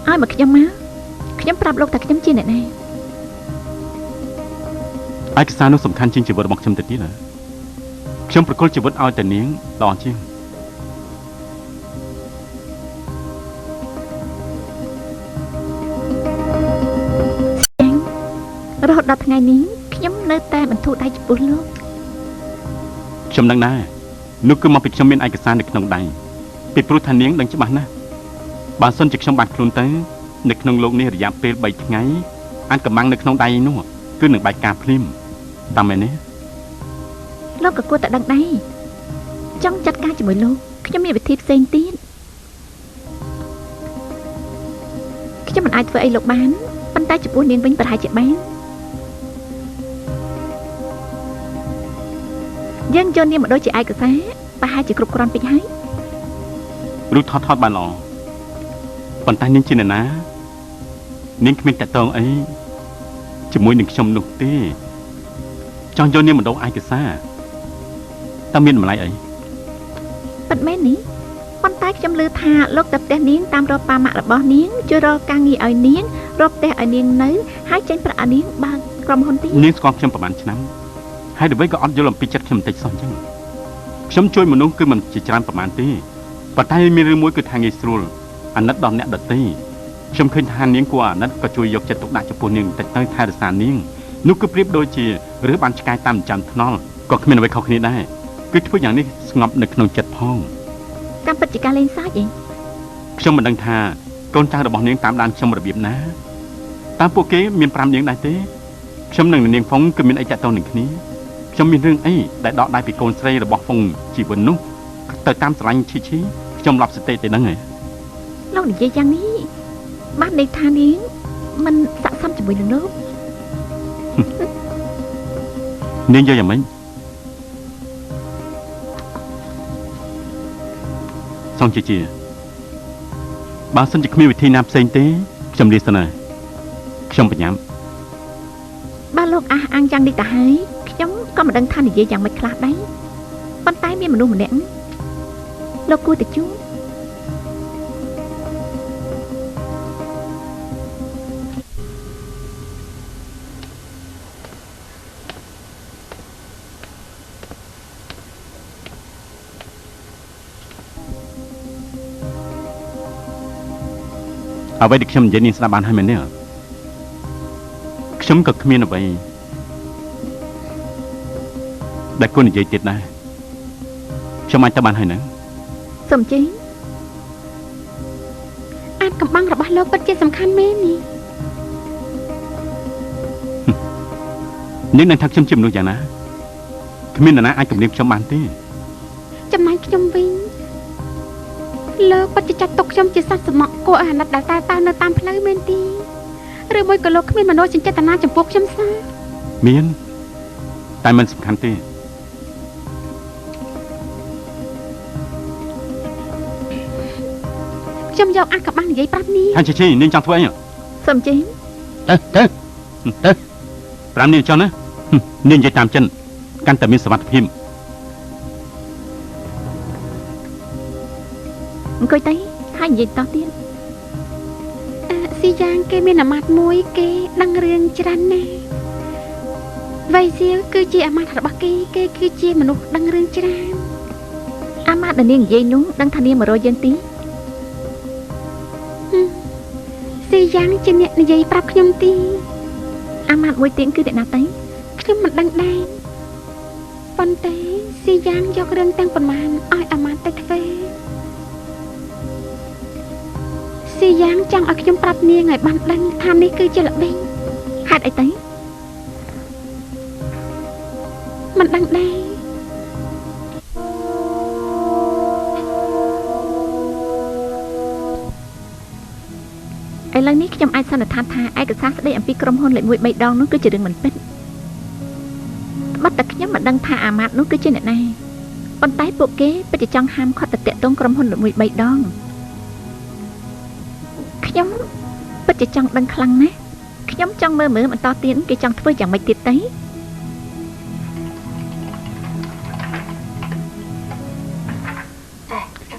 Speaker 4: ឲ្យមកខ្ញុំមកខ្ញុំប្រាប់លោកថាខ្ញុំជាអ្នកណា
Speaker 3: ឯកសារនោះសំខាន់ជាងជីវិតរបស់ខ្ញុំទៅទៀតណាខ្ញុំប្រគល់ជីវិតឲ្យតែនាងល្អជាង
Speaker 4: រហូតដល់ថ្ងៃនេះខ្ញុំនៅតែបន្ធូរដៃចំពោះលោក
Speaker 3: ខ្ញុំដឹងដែរនោះគឺមកពីខ្ញុំមានឯកសារនៅក្នុងដៃពីព្រោះថានាងដឹងច្បាស់ណាស់បើសិនជាខ្ញុំបានខ្លួនទៅនៅក្នុងលោកនេះរយៈពេល3ថ្ងៃអាចកំបាំងនៅក្នុងដៃនោះគឺនឹងបែកការភ្លាមតាមមែនទេ
Speaker 4: លោកក៏គួរតែដឹងដែរចង់ចាត់ការជាមួយលោកខ្ញុំមានវិធីផ្សេងទៀតខ្ញុំមិនអាចធ្វើអីលោកបានប៉ុន្តែចំពោះនាងវិញប្រហែលជាបានយើងយកនាងមកដូចជាឯកសារប្រហែលជាគ្រប់គ្រាន់ពេកហើយ
Speaker 3: រួចថតបានល្អប៉ុន្តែនាងជាអ្នកណានាងគ្មានតកតងអីជាមួយនឹងខ្ញុំនោះទេចង់យកនាងមកដូរឯកសារតើមានតម្លៃអី
Speaker 4: ពិតមែននេះប៉ុន្តែខ្ញុំឮថាលោកទៅផ្ទះនាងតាមរកប៉ាម៉ាក់របស់នាងជួយរកការងារឲ្យនាងរកផ្ទះឲ្យនាងនៅហើយចេញប្រាក់ឲ្យនាងបើក្រុមហ៊ុនទី
Speaker 3: នាងស្គាល់ខ្ញុំប្រហែលឆ្នាំហើយអ្វីក៏អត់យល់អំពីចិត្តខ្ញុំបន្តិចសោះអញ្ចឹងខ្ញុំជួយមនុស្សគឺមិនជាច្រើនប្រហែលទេប៉ុន្តែមានរឿងមួយគឺថាងាយស្រួលអាណិតដល់អ្នកដទៃខ្ញុំឃើញថានាងគួរអាណិតក៏ជួយយកចិត្តទុកដាក់ចំពោះនាងបន្តិចទៅថែរក្សានាងនោះគឺប្រៀបដូចជារើសបានឆ្កែតាមចាំថ្នល់ក៏គ្មានអ្វីខុសគ្នាដែរគឺធ្វើយ៉ាងនេះស្ងប់នៅក្នុងចិត្តផង
Speaker 4: តាមពិតជាការលេងសើចឯង
Speaker 3: ខ្ញុំមិនដឹងថាកូនចៅរបស់នាងតាមដានខ្ញុំរបៀបណាតើពួកគេមាន5នាងដែរទេខ្ញុំនិងនាងហ្វុងគឺមានអីតាក់ទងនឹងគ្នាខ្ញុំមានរឿងអីដែលដកដៃពីកូនស្រីរបស់ហ្វុងជីវិននោះទៅតាមស្រឡាញ់ឈីខ្ញុំឡប់សតិទៅដឹងហ៎
Speaker 4: លោកនិយាយយ៉ាងនេះបានន័យថានាងមិនស័ក្តិសមជាមួយនឹងលោក
Speaker 3: នាងយកយ៉ាងម៉េចសងជាបើសិនជាគ្មានវិធីណាផ្សេងទេខ្ញុំលាសិនហើយខ្ញុំបញ្ញាប់
Speaker 4: បើលោកអះអាងយ៉ាងនេះទៅហើយខ្ញុំក៏មិនដឹងថានិយាយយ៉ាងម៉េចខ្លះដែរប៉ុន្តែមានមនុស្សម្នាក់លោកគួរតែជួប
Speaker 3: អ្វីដែលខ្ញុំនិយាយនាងស្ដាប់បានហើយមែនទេខ្ញុំក៏គ្មានអ្វីដែលគួរនិយាយទៀតដែរខ្ញុំអាចទៅបានហើយណា
Speaker 4: សុំជេង
Speaker 1: អាចកំបាំងរបស់លោកពិតជាសំខាន់មែននេះ
Speaker 3: នាងនឹងថាខ្ញុំជាមនុស្សយ៉ាងណាគ្មាននរណាអាចគំរាមខ្ញុំបានទេ
Speaker 1: ចំណែកខ្ញុំវិញលោកពិតជាចាត់ទុកខ្ញុំជាសត្វសមក់គួរឲ្យអាណិតដែលតើនៅតាមផ្លូវមែនទេឬមួយក៏លោកគ្មានមនោសញ្ចេតនាចំពោះខ្ញុំសោះ
Speaker 3: មានតែមិនសំខាន់ទេ
Speaker 1: ខ្ញុំយកអាចកំបាំងនិយាយប្រាប់នេះ
Speaker 3: ហាន់ឈីនាងចង់ធ្វើអី
Speaker 4: សុំជេង
Speaker 3: ទៅប្រាំនាងចង់ណានាងនិយាយតាមចិនកាន់តែមានសុវត្ថិភាព
Speaker 4: អង្គុយទៅហើយនិយាយតទៀត
Speaker 1: ស៊ីយ៉ាងគេមានអាម៉ាត់មួយគេដឹងរឿងច្រើនណាស់វៃសៀវគឺជាអាម៉ាត់របស់គេគឺជាមនុស្សដឹងរឿងច្រើន
Speaker 4: អាម៉ាត់ដែលនាងនិយាយនោះដឹងថានាងមករកយើងទី
Speaker 1: ស៊ីយ៉ាងជាអ្នកនិយាយប្រាប់ខ្ញុំទី
Speaker 4: អាម៉ាត់មួយទៀតគឺអ្នកណាទៅ
Speaker 1: ខ្ញុំមិនដឹងដែរប៉ុន្តែស៊ីយ៉ាងយករឿងទាំងប៉ុន្មានឲ្យអាម៉ាត់ទៅធ្វើស៊ីយ៉ាងចង់ឲ្យខ្ញុំប្រាប់នាងឲ្យបានដឹងថានេះគឺជាល្បិច
Speaker 4: ហេតុអីទៅ
Speaker 1: មិនដឹងដែរ
Speaker 4: ឥឡូវនេះខ្ញុំអាចសន្និដ្ឋានថាឯកសារស្ដីអំពីក្រុមហ៊ុនលេខ1 3 ដងនោះគឺជារឿងមិនពិតបាត់តែខ្ញុំមិនដឹងថាអាម៉ាត់នោះគឺជាអ្នកណាប៉ុន្តែពួកគេពិតជាចង់ហាមឃាត់ទៅតាក់ទងក្រុមហ៊ុនលេខ1 3 ដងខ្ញុំពិតជាចង់ដឹងខ្លាំងណាស់ខ្ញុំចង់មើលបន្តទៀតគេចង់ធ្វើយ៉ាងម៉េចទៀតទៅ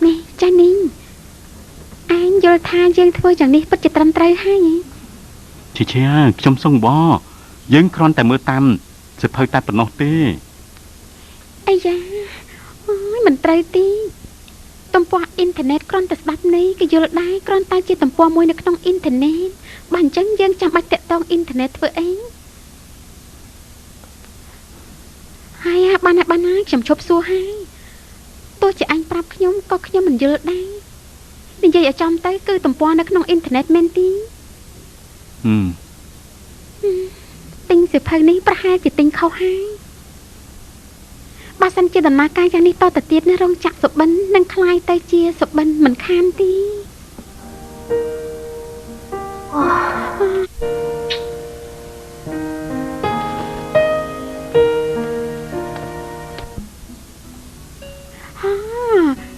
Speaker 1: នេះចាស់នីងឯងយល់ថាយើងធ្វើយ៉ាងនេះពិតជាត្រឹមត្រូវហើយ
Speaker 3: ឈីខ្ញុំសង្វរយើងគ្រាន់តែមើលតាមសិភៅតែប៉ុណ្ណោះទេ
Speaker 1: អាយ៉ាអូយមិនត្រូវទេទំព័រអ៊ីនធឺណិតគ្រាន់តែស្ដាប់នេះក៏យល់ដែរគ្រាន់តែជាទំព័រមួយនៅក្នុងអ៊ីនធឺណិតបើអញ្ចឹងយើងចាំបាច់តាក់ទងអ៊ីនធឺណិតធ្វើអីហើយបានហើយខ្ញុំឈប់សួរហើយទោះជាអញប្រាប់ខ្ញុំក៏ខ្ញុំមិនយល់ដែរនិយាយឲ្យចំទៅគឺទំព័រនៅក្នុងអ៊ីនធឺណិតមែនទេទិញសៀវភៅនេះប្រហែលជាទិញខុសហើយបើសិនជាដំណើរការយ៉ាងនេះតទៅទៀតនៅរោងចក្រសុបិននឹងคล้ายទៅជាសុបិនមិនខានទេ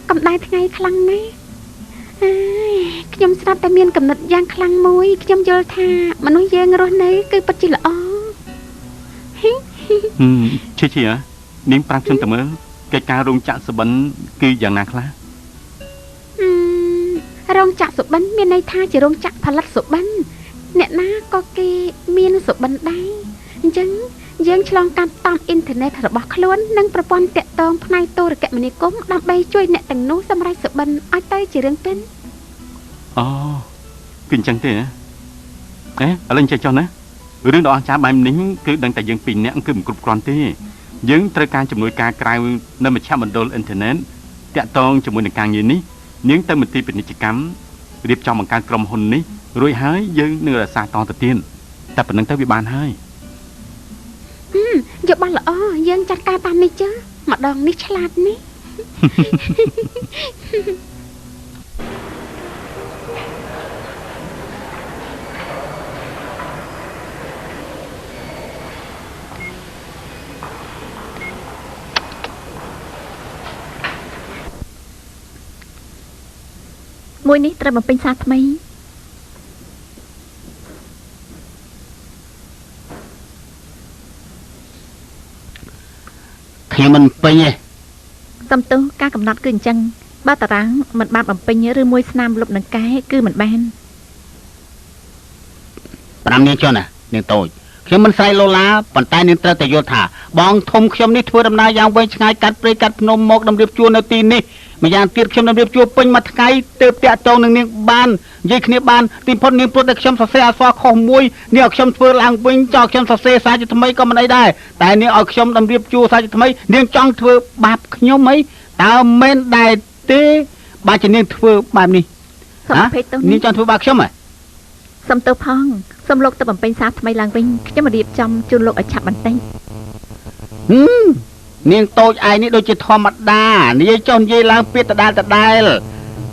Speaker 1: កម្ដៅថ្ងៃខ្លាំងណាស់ខ្ញុំស្រាប់តែមានកំណត់យ៉ាងខ្លាំងមួយខ្ញុំយល់ថាមនុស្សយើងរស់នៅគឺពិតជាល្អ
Speaker 3: ឈីនាងប្រាប់ខ្ញុំទៅមើលកិច្ចការរោងចក្រសុបិនគឺយ៉ាងណាខ្លះ
Speaker 1: រោងចក្រសុបិនមានន័យថាជារោងចក្រផលិតសុបិនអ្នកណាក៏គេមានសុបិនដែរអញ្ចឹងយើងឆ្លងកាត់តាមអ៊ីនធឺណិតរបស់ខ្លួននិងប្រព័ន្ធតាក់ទងផ្នែកទូរគមនាគមន៍ដើម្បីជួយអ្នកទាំងនោះសម្រេចសុបិនឲ្យទៅជារឿងពិត
Speaker 3: អូគឺអញ្ចឹងទេឥឡូវចេះចុះណារឿងដ៏អស្ចារ្យបែបនេះគឺដឹងតែយើងពីរនាក់គឺមិនគ្រប់គ្រាន់ទេយើងត្រូវការជំនួយការក្រៅនៅមជ្ឈមណ្ឌលអ៊ីនធឺណិតតាក់ទងជាមួយនឹងការងារនេះនាងទៅមន្ទីរពាណិជ្ជកម្មរៀបចំបង្កើតក្រុមហ៊ុននេះរួចហើយយើងនឹងរក្សាតទៅទៀតតែប៉ុណ្្នឹងទៅវាបានហើយ
Speaker 1: យកបានល្អយើងចាត់ការតាមនេះចុះម្ដងនេះឆ្លាតណាស់
Speaker 4: មួយនេះត្រូវបំពេញសារថ្មី
Speaker 1: អ
Speaker 2: ខ្ញុំមិនពេញទេ
Speaker 4: សំទោសការកំណត់គឺអញ្ចឹងបើតារាងមិនបានបំពេញឬមួយស្នាមលុបនឹងកែគឺមិនបាន
Speaker 2: 5នាងចុះណានាងតូចខ្ញុំមិនស្រែកលោឡាប៉ុន្តែនាងត្រូវតែយល់ថាបងធំខ្ញុំនេះធ្វើដំណើរយ៉ាងវែងឆ្ងាយកាត់ព្រៃកាត់ភ្នំមកដំរៀបជួរនៅទីនេះម្យ៉ាងទៀតខ្ញុំដំរៀបជួរពេញមួយថ្ងៃទើបតាក់ទងនឹងនាងបាននិយាយគ្នាបានទីផុតនាងព្រោះតែខ្ញុំសរសេរអក្សរខុសមួយនាងឲ្យខ្ញុំធ្វើឡើងវិញចោលខ្ញុំសរសេរសារជាថ្មីក៏មិនអីដែរតែនាងឲ្យខ្ញុំដំរៀបជួរសារជាថ្មីនាងចង់ធ្វើបាបខ្ញុំអីតើមិនដែរទេបើជានាងធ្វើបែបនេះ
Speaker 4: សុំភេទទៅ
Speaker 2: នាងចង់ធ្វើបាបខ្ញុំហ៎
Speaker 4: សំទោសផងសូមលោកទៅបំពេញសារថ្មីឡើងវិញខ្ញុំរៀបចំជូនលោកឲ្យឆាប់បន្តិច
Speaker 2: នាងតូចឯងនេះដូចជាធម្មតានិយាយចុះនិយាយឡើងពាក្យដដែល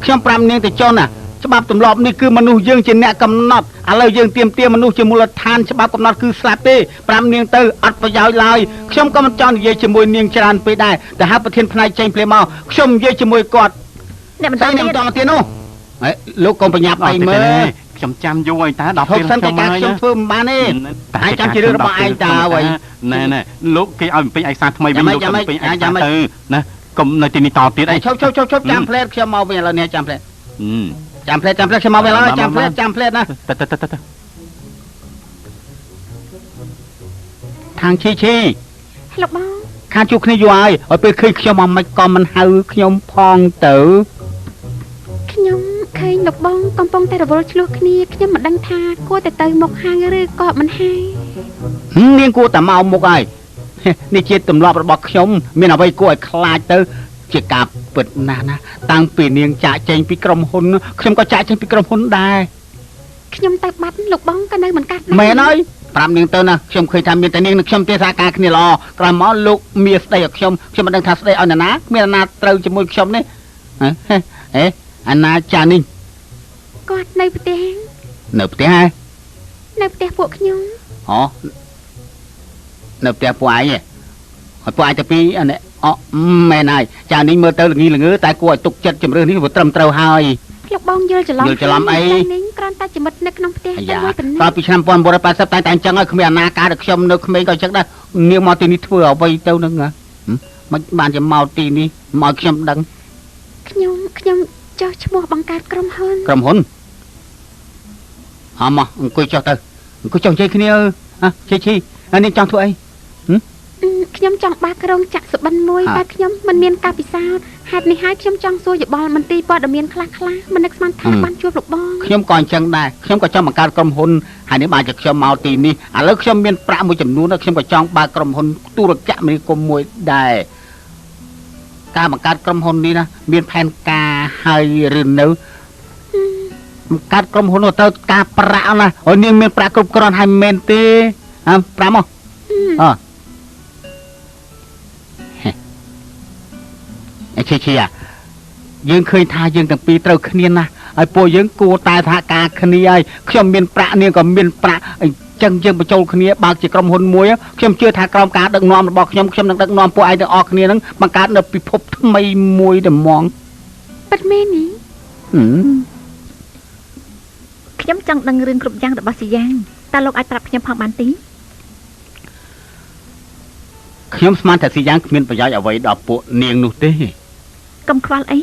Speaker 2: ខ្ញុំប្រាប់នាងទៅចុះណាច្បាប់ទម្លាប់នេះគឺមនុស្សយើងជាអ្នកកំណត់ឥឡូវយើងទៀមទាមនុស្សជាមូលដ្ឋានច្បាប់កំណត់គឺស្លាប់ទេប្រាប់នាងទៅអត់ប្រយោជន៍ឡើយខ្ញុំក៏មិនចង់និយាយជាមួយនាងច្រើនពេកដែរតែហៅប្រធានផ្នែកចេញភ្លាមមកខ្ញុំនិយាយជាមួយគាត់
Speaker 4: អ្នកបន្ត
Speaker 2: តែនាង
Speaker 4: ទៀត
Speaker 2: តទៀតនោះហើយលោកកុំប្រញាប់អីមើល
Speaker 3: ខ្ញុំចាំយូរហើយតាដល់
Speaker 2: ហូ
Speaker 3: ពេល
Speaker 2: បសិនតែ
Speaker 3: ខ្ញុំ
Speaker 2: ការ
Speaker 3: ហើយ
Speaker 2: ខ្ញុំធ្វើមិនបានទេ អាចចាំជារឿងរបស់ឯងតាអ្វី
Speaker 3: ណែលោកគេឲ្យបំពេញឯកសារថ្មីវិញលោកបំពេញឯកសារទៅណាកុំនៅទីនេះតទៀតអី
Speaker 2: ឈប់ចាំផ្លែតខ្ញុំមកវិញឥឡូវនេះចាំផ្លែត ចាំផ្លែតខ្ញុំមកវិញឡើយចាំផ្លែតណា
Speaker 3: ទៅ
Speaker 2: ខាងឈី
Speaker 1: លោកបង
Speaker 2: ខាងជួបគ្នាយូរហើយឲ្យពេលឃើញខ្ញុំមកមិនក៏មិនហៅខ្ញុំផងទៅ
Speaker 1: ខ្ញុំឃើញលោកបងកំពុងតែរវល់ឆ្លោះគ្នាខ្ញុំមិនដឹងថាគួរតែទៅមុខហាងឬក៏មិនហាង
Speaker 2: នាងគួរតែមកមុខហើយ នេះជាទម្លាប់របស់ខ្ញុំមានអ្វីគួរឲ្យខ្លាចទៅជាការពិតណាស់ណាតាំងពីនាងចាក់ចេញពីក្រុមហ៊ុនខ្ញុំក៏ចាក់ចេញពីក្រុមហ៊ុនដែរ
Speaker 1: ខ្ញុំទៅបាត់លោកបងក៏នៅមិនកាត់
Speaker 2: មែនហើយប្រាប់នាងទៅណាខ្ញុំឃើញថាមានតែនាងនិងខ្ញុំទេសារការគ្នាល្អក្រោយមកលោកមានស្ដីឲ្យខ្ញុំមិនដឹងថាស្ដីឲ្យណាគ្មានណាត្រូវជាមួយខ្ញុំនេះអេអាណាចានេះ
Speaker 1: គាត់នៅផ្ទះ
Speaker 2: នៅផ្ទះហ៎
Speaker 1: នៅផ្ទះពួកខ្ញុំ
Speaker 2: អូនៅផ្ទះពួកឯងហ៎ហើយពួកឯងទៅពីអានេះអូមែនហើយចានេះមើលទៅល្ងីល្ងើតែគួរឲ្យទុកចិត្តជំរឿននេះវាត្រឹមត្រូវហើយ
Speaker 1: លោកបងយល់ច្រឡំ
Speaker 2: យល់ច្រឡំអី
Speaker 1: នេះគ្រាន់តែជាមិត្តនៅក្នុងផ្ទះ
Speaker 2: អា
Speaker 1: តែ
Speaker 2: យ៉ា
Speaker 1: មួយប៉ុណ្ណឹ
Speaker 2: ត
Speaker 1: ង
Speaker 2: ពីឆ្នាំ1980តែអញ្ចឹងហើយគ្មានអាណាការដែលខ្ញុំនៅក្មេងក៏អញ្ចឹងដែរនាងមកទីនេះធ្វើអ្វីទៅនឹងមិនបានជាមកទីនេះមកខ្ញុំដឹង
Speaker 1: ខ្ញុំចោះឈ្មោះបង្កើតក្រុមហ៊ុន
Speaker 2: ក្រុមហ៊ុនអមអង្គុយចុះទៅអង្គុយចុះនិយាយគ្នាឈីនាងចង់ធ្វើអី
Speaker 1: ខ្ញុំចង់បាក្រុងចាក់សុបិនមួយតែខ្ញុំមិនមានការពិសោធន៍ហេតុនេះហើយខ្ញុំចង់សួរយោបល់មន្ទីរព័ត៌មានខ្លះមិននឹកស្មានថាបានជួបលោកបង
Speaker 2: ខ្ញុំក៏អញ្ចឹងដែរខ្ញុំក៏ចង់បង្កើតក្រុមហ៊ុនហើយនេះបានជាខ្ញុំមកទីនេះឥឡូវខ្ញុំមានប្រាក់មួយចំនួនខ្ញុំក៏ចង់បើកក្រុមហ៊ុនទូរគមនាគមន៍មួយដែរការបង្កើតក្រុមហ៊ុននេះណាមានផែនការហើយឬនៅបង្កើតក្រុមហ៊ុនទៅការប្រាក់ណាហើយនាងមានប្រាក់គ្រប់គ្រាន់ហើយមិនមែនទេ5មកឈីយើងឃើញថាយើងទាំងពីរត្រូវគ្នាណាហើយពួកយើងគួរតែសហការគ្នាហើយខ្ញុំមានប្រាក់នាងក៏មានប្រាក់អញ្ចឹងយើងបញ្ចូលគ្នាបើកជាក្រុមហ៊ុនមួយខ្ញុំជឿថាក្រោមការដឹកនាំរបស់ខ្ញុំនឹងដឹកនាំពួកឯងទាំងអស់គ្នានឹងបង្កើតនៅពិភពថ្មីមួយតែហ្មង
Speaker 1: ពិតមែននេះ
Speaker 4: ខ្ញុំចង់ដឹងរឿងគ្រប់យ៉ាងរបស់ស៊ីយ៉ាងតើលោកអាចប្រាប់ខ្ញុំផងបានទេ
Speaker 2: ខ្ញុំស្មានថាស៊ីយ៉ាងគ្មានប្រយោជន៍អ្វីដល់ពួកនាងនោះទេ
Speaker 4: កុំខ្វល់អី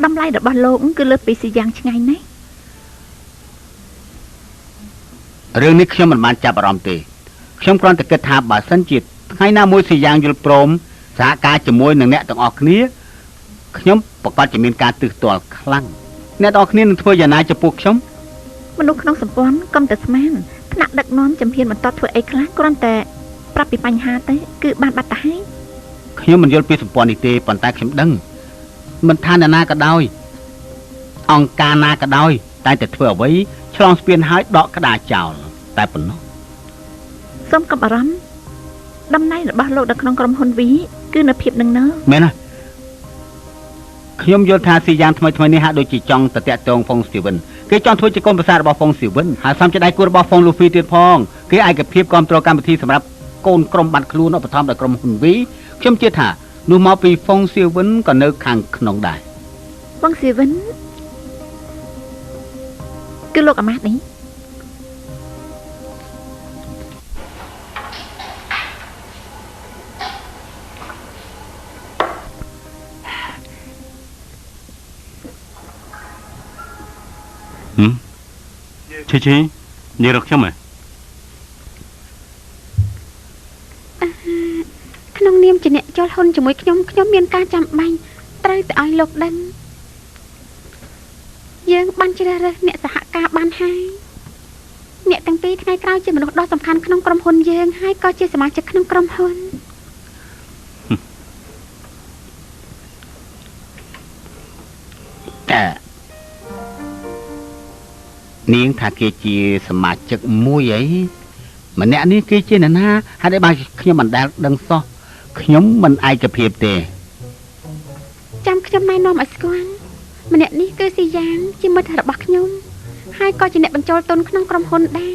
Speaker 4: តម្លៃរបស់លោកគឺលើសពីស៊ីយ៉ាងឆ្ងាយណាស់
Speaker 2: រឿងនេះខ្ញុំមិនបានចាប់អារម្មណ៍ទេខ្ញុំគ្រាន់តែគិតថាបើសិនជាថ្ងៃណាមួយស៊ីយ៉ាងយល់ព្រមសហការជាមួយនឹងអ្នកទាំងអស់គ្នាខ្ញុំប្រកាសជាមានការទិសទាល់ខ្លាំងអ្នកទាំងអស់គ្នានឹងធ្វើយ៉ាងណាចំពោះខ្ញុំ
Speaker 4: មនុស្សក្នុងសម្ព័ន្ធកុំតែស្មានថ្នាក់ដឹកនាំជំហានបន្តធ្វើអីខ្លះគ្រាន់តែប្រាប់ពីបញ្ហាទៅគឺបានបាត់ទៅហើយ
Speaker 2: ខ្ញុំមិនយល់ពីសម្ព័ន្ធនេះទេប៉ុន្តែខ្ញុំដឹងមិនថាអ្នកណាក៏ដោយអង្គការណាក៏ដោយតែតែធ្វើអ្វីឆ្លងស្ពានហើយដកក្តារចោលតែប៉ុណ្ណោះ
Speaker 4: សូមកុំបារម្ភតំណែងរបស់លោកនៅក្នុងក្រុមហ៊ុនវីគឺនៅភាពនឹងនៅ
Speaker 2: មែនណាខ្ញុំយល់ថាស៊ីយ៉ាងថ្មីនេះហាក់ដូចជាចង់ទៅតាក់ទងហ្វុងស្ទីវិនគេចង់ធ្វើជាកូនប្រសាររបស់ហ្វុងស្ទីវិនហើយសំជាដៃគូរបស់ហ្វុងលូហ្វីទៀតផងគេឯកភាពគ្រប់គ្រងកម្មវិធីសម្រាប់កូនក្រុមបាត់ខ្លួនឧបត្ថម្ភដោយក្រុមហ៊ុនវីខ្ញុំជឿថានោះមកពីហ្វុងស្ទីវិនក៏នៅខាងក្នុងដែរ
Speaker 4: ហ្វុងស្ទីវិនគឺលោកអាម៉ាត់នេះ
Speaker 2: ហ
Speaker 3: ឈីនាងរកខ្ញុំហ៎
Speaker 1: ក្នុងនាមជាអ្នកចូលហ៊ុនជាមួយខ្ញុំមានការចាំបាច់ត្រូវទៅឲ្យលោកដឹងយើងបានជ្រើសរើសអ្នកសហការបានហើយអ្នកទាំងពីរថ្ងៃក្រោយជាមនុស្សដ៏សំខាន់ក្នុងក្រុមហ៊ុនយើងហើយក៏ជាសមាជិកក្នុងក្រុមហ៊ុន
Speaker 2: នាងថាគេជាសមាជិកមួយអីម្នាក់នេះគេជានរណាហេតុអីបានខ្ញុំមិនដែលដឹងសោះខ្ញុំមិនឯកភាពទេ
Speaker 1: ចាំខ្ញុំណែនាំឲ្យស្គាល់ម្នាក់នេះគឺស៊ីយ៉ាងជាមិត្តរបស់ខ្ញុំហើយក៏ជាអ្នកបញ្ចូលទុនក្នុងក្រុមហ៊ុនដែរ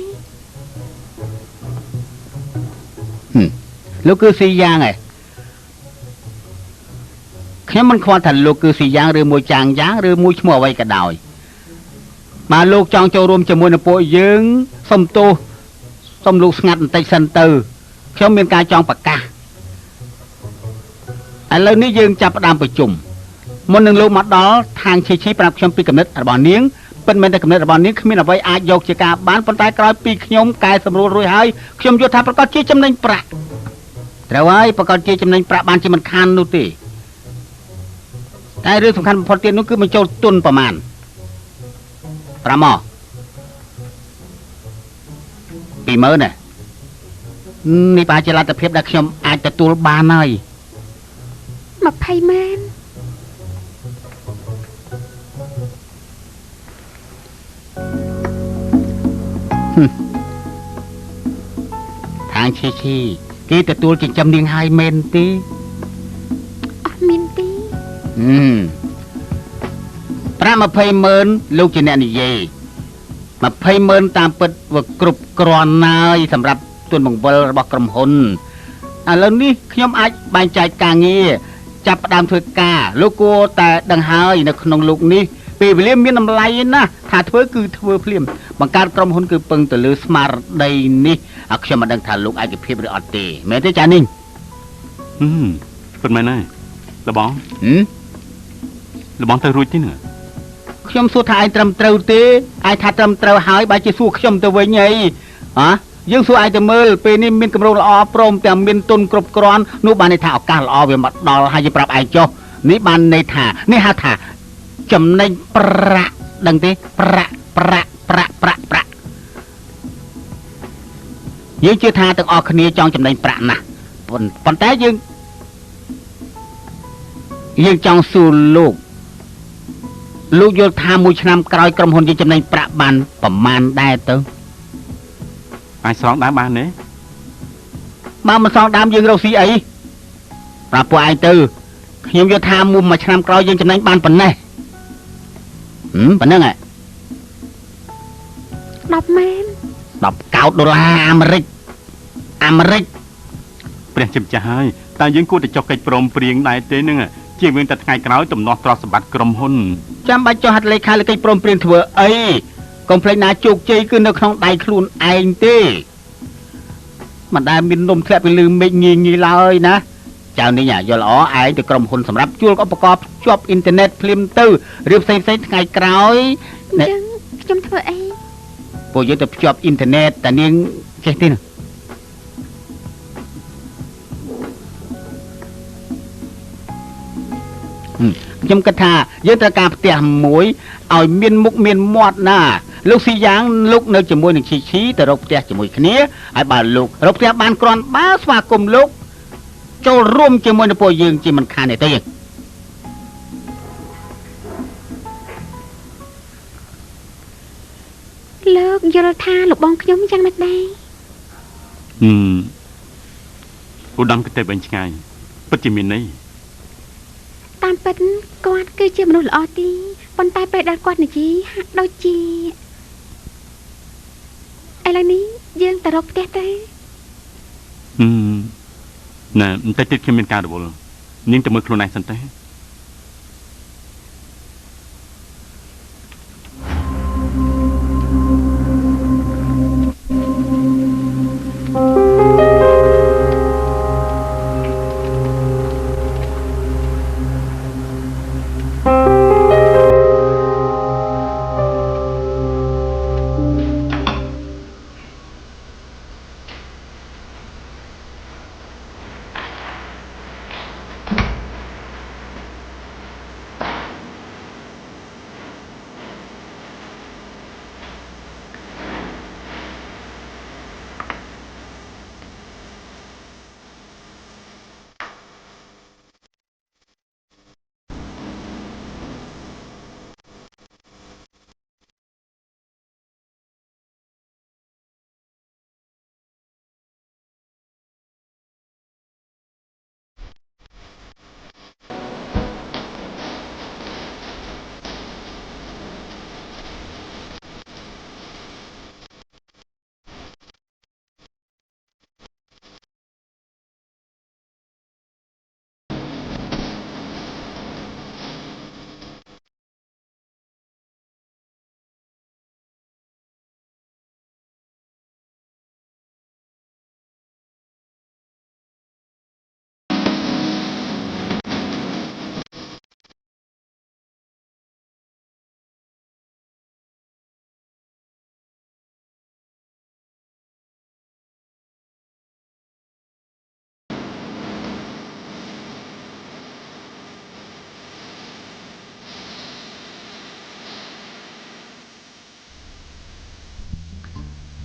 Speaker 2: លោកគឺស៊ីយ៉ាងឯងខ្ញុំមិនខ្វល់ថាលោកគឺស៊ីយ៉ាងឬមួយចាងយ៉ាងឬមួយឈ្មោះអ្វីក៏ដោយបើលោកចង់ចូលរួមជាមួយនឹងពួកយើងសុំទោសសុំលោកស្ងាត់បន្តិចសិនទៅខ្ញុំមានការចង់ប្រកាសឥឡូវនេះយើងចាប់ផ្ដើមប្រជុំមុននឹងលោកមកដល់ທາງឈីប្រាប់ខ្ញុំពីគំនិតរបស់នាងពិតមែនតែគំនិតរបស់នាងគ្មានអ្វីអាចយកជាការបានប៉ុន្តែក្រោយពីខ្ញុំកែសម្រួលរួចហើយខ្ញុំយល់ថាប្រកាសជាចំណេញប្រាក់ត្រូវហើយប្រកាសជាចំណេញប្រាក់បានជាមិនខាននោះទេតែរឿងសំខាន់បំផុតទៀតនោះគឺបញ្ចូលទុនប្រមាណ5ម៉ោង20000ណានេះប្រហែលជាលទ្ធភាពដែលខ្ញុំអាចទទួលបានហើយ
Speaker 1: 20ម៉ឺន
Speaker 2: ทางឈីគេទទួលចិញ្ចឹមនាងហើយមែនទេ
Speaker 1: អត់មានទេ
Speaker 2: ប្រាក់200000លោកជាអ្នកនិយាយ200000តាមពិតវាគ្រប់គ្រាន់ហើយសម្រាប់ទុនបង្វិលរបស់ក្រុមហ៊ុនឥឡូវនេះខ្ញុំអាចបែងចែកការងារចាប់ផ្ដើមធ្វើការលោកគួរតែដឹងហើយនៅក្នុងលោកនេះពេលវេលាមានតម្លៃណាស់ថាធ្វើគឺធ្វើភ្លាមបង្កើតក្រុមហ៊ុនគឺពឹងទៅលើស្មារតីនេះខ្ញុំមិនដឹងថាលោកឯកភាពឬអត់ទេមែនទេចានីង
Speaker 3: ពិតមែនហើយលបង លបងទៅរួចទេណា
Speaker 2: ខ្ញុំសួរថាឯងត្រឹមត្រូវទេឯងថាត្រឹមត្រូវហើយបើជាសួរខ្ញុំទៅវិញអីយើងសួរឯងទៅមើលពេលនេះមានកម្រោងល្អព្រមទាំងមានទុនគ្រប់គ្រាន់នោះបានន័យថាឱកាសល្អវាមកដល់ហើយយើងប្រាប់ឯងចុះនេះបានន័យថានេះហៅថាចំណេញប្រាក់ដឹងទេប្រាក់យើងជឿថាទាំងអស់គ្នាចង់ចំណេញប្រាក់ណាស់ប៉ុន្តែយើងចង់សួរលោកយល់ថាមួយឆ្នាំក្រោយក្រុមហ៊ុនយើងចំណេញប្រាក់បានប្រមាណដែរទៅអាចស្រង់ដើមបានទេបើមិនស្រង់ដើមយើងរកស៊ីអីប្រាប់ពួកឯងទៅខ្ញុំយល់ថាមួយឆ្នាំក្រោយយើងចំណេញបានប៉ុណ្ណេះប៉ុណ្ណឹងហ៎
Speaker 1: 10ម៉ឺន
Speaker 2: 10 កោដដុល្លារអាមេរិក
Speaker 3: ព្រះជាម្ចាស់ហើយតែយើងគួរតែចុះកិច្ចព្រមព្រៀងដែរទេនឹងជាវិញតែថ្ងៃក្រោយទំនាស់ទ្រព្យសម្បត្តិក្រុមហ៊ុន
Speaker 2: ចាំបាច់ចុះហត្ថលេខាលើកិច្ចព្រមព្រៀងធ្វើអីកុំភ្លេចណាជោគជ័យគឺនៅក្នុងដៃខ្លួនឯងទេមិនដែលមាននំធ្លាក់ពីលឺមេឃងាយឡើយណាចៅនេះយល់ល្អឯងទៅក្រុមហ៊ុនសម្រាប់ជួលឧបករណ៍ភ្ជាប់អ៊ីនធឺណិតភ្លាមទៅឬផ្សេងថ្ងៃក្រោយ
Speaker 1: អញ្ចឹងខ្ញុំធ្វើអី
Speaker 2: ពួកយើងទៅភ្ជាប់អ៊ីនធឺណិតតែនាងចេះទេណា ខ្ញុំគិតថាយើងត្រូវការផ្ទះមួយឲ្យមានមុខមានមាត់ណាលោកស៊ីយ៉ាងលោកនៅជាមួយនឹងឈីទៅរកផ្ទះជាមួយគ្នាហើយបើលោករកផ្ទះបានគ្រាន់បើស្វាគមន៍លោកចូលរួមជាមួយនឹងពួកយើងជាមិនខានទេ
Speaker 1: លោកយល់ថាលោកបងខ្ញុំយ៉ាងម៉េចដែរ
Speaker 3: ឧត្តមគតិវិញឆ្ងាយពិតជាមានន័យ
Speaker 1: តាមពិតគាត់គឺជាមនុស្សល្អទីប៉ុន្តែពេលដែលគាត់និយាយហាក់ដូចជាឥឡូវនេះយើងទៅរកផ្ទះទៅ
Speaker 3: ណែបន្តិចទៀតខ្ញុំមានការរវល់នាងទៅមើលខ្លួនឯងសិនទេ
Speaker 5: អ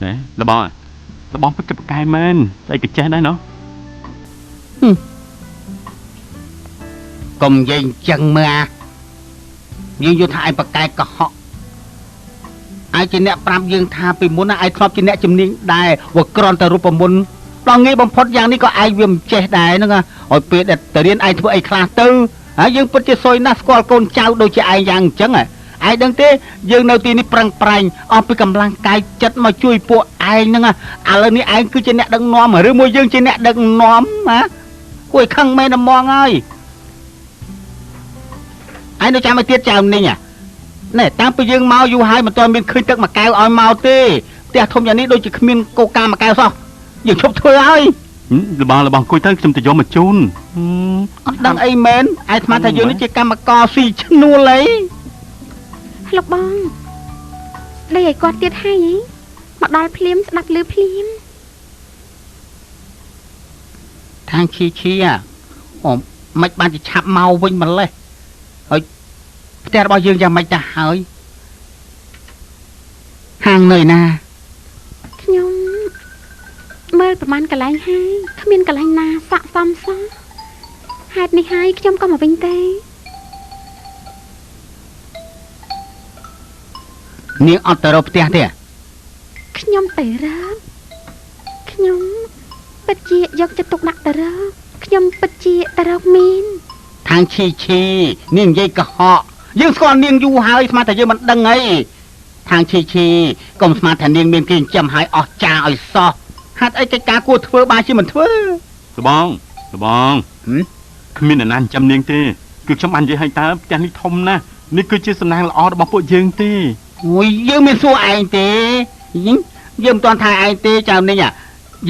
Speaker 3: ណែលបងពិតកែមែនស្អីក៏ចេះដែរណោះ
Speaker 2: កុំនិយាយអញ្ចឹងមើលយើងយល់ថាឯងប្រកែកកុហកឯងជាអ្នកប្រាប់យើងថាពីមុនណាឯងធ្លាប់ជាអ្នកជំនាញដែរវាក្រន់តែរូបមន្តដល់ងាយបំផុតយ៉ាងនេះក៏ឯងវាមិនចេះដែរហ្នឹងឲ្យពេលដែលទៅរៀនឯងធ្វើអីខ្លះទៅហើយយើងពិតជាសួយណាស់ស្គាល់កូនចៅដូចជាឯងយ៉ាងអញ្ចឹងឯងដឹងទេយើងនៅទីនេះប្រឹងប្រែងអស់ពីកម្លាំងកាយចិត្តមកជួយពួកឯងហ្នឹងឥឡូវនេះឯងគឺជាអ្នកដឹកនាំឬមួយយើងជាអ្នកដឹកនាំណាគួរខឹងមែនតែហ្មងហើយឯងនៅចាំឲ្យទៀតចៅនេះណែតាំងពីយើងមកយូរហើយមិនទាន់មានឃើញទឹកមួយកែវឲ្យមកទេផ្ទះធំយ៉ាងនេះដូចជាគ្មានកូកាមួយកែវសោះយើងឈប់ធ្វើហើយ
Speaker 3: លបងអង្គុយទៅខ្ញុំទៅយកមកជូន
Speaker 2: អត់ដឹងអីមែនឯងស្មានថាយើងនេះជាកម្មករស៊ីឈ្នួលអី
Speaker 1: លោកបងស្ដីឲ្យគាត់ទៀតហើយមកដល់ភ្លាមស្ដាប់លឺភ្លាម
Speaker 2: ខាងឈីអូមិនបានជាឆាប់មកវិញម្លេះហើយផ្ទះរបស់យើងយ៉ាងម៉េចទៅហើយហាងនៅណា
Speaker 1: ខ្ញុំមើលប្រហែលកន្លែងហើយគ្មានកន្លែងណាស័ក្តិសមសោះហេតុនេះហើយខ្ញុំក៏មកវិញទេ
Speaker 2: នាងអត់ទៅរកផ្ទះទេ
Speaker 1: ខ្ញុំទៅរកខ្ញុំពិតជាយកចិត្តទុកដាក់ទៅរកខ្ញុំពិតជាទៅរកមីន
Speaker 2: ខាងឈីនាងនិយាយកុហកយើងស្គាល់នាងយូរហើយស្មានតែយើងមិនដឹងអីខាងឈីកុំស្មានថានាងមានគេចិញ្ចឹមឲ្យអស់ចាឲ្យសោះហាត់អីកិច្ចការគួរធ្វើបានជាមិនធ្វើ
Speaker 3: លបងគ្មានអ្នកណាចិញ្ចឹមនាងទេគឺខ្ញុំបាននិយាយឲ្យតើផ្ទះនេះធំណាស់នេះគឺជាសំណាងល្អរបស់ពួកយើងទេ
Speaker 2: អូយយើងមានសួរឯងទេយើងមិនទាន់ថាឯងទេចៅនេះ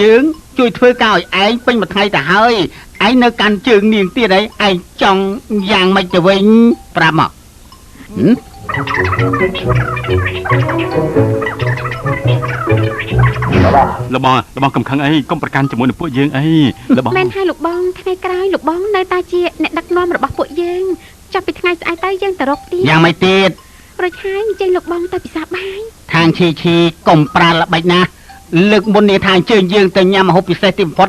Speaker 2: យើងជួយធ្វើការឲ្យឯងពេញមួយថ្ងៃទៅហើយឯងនៅកាន់ជើងនាងទៀតឯងចង់យ៉ាងម៉េចទៅវិញប្រាប់មក
Speaker 3: លបងកំខឹងអីកុំប្រកាន់ជាមួយនឹងពួកយើងអីលបង
Speaker 1: មែនហើយលោកបងថ្ងៃក្រោយលោកបងនៅតែជាអ្នកដឹកនាំរបស់ពួកយើងចាប់ពីថ្ងៃស្អែកទៅយើងទៅរកទៀត
Speaker 2: យ៉ាងម៉េចទៀត
Speaker 1: រួចហើយអញ្ចឹងលោកបងទៅពិសាបាយ
Speaker 2: ខាងឈីកុំប្រាល្បិចណាលើកមុននេះថាអញ្ជើញយើងទៅញ៉ាំម្ហូបពិសេសទីបំផុត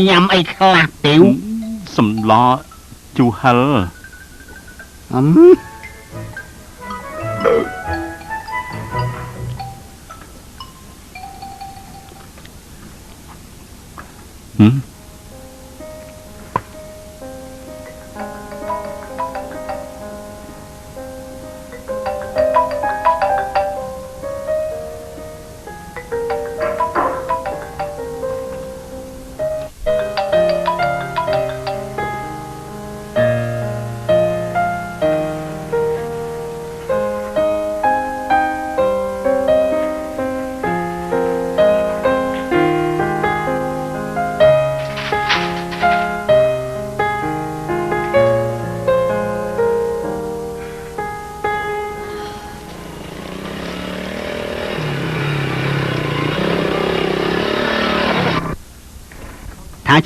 Speaker 2: ញ៉ាំអីខ្លះទេវ
Speaker 3: សម្លជូហិល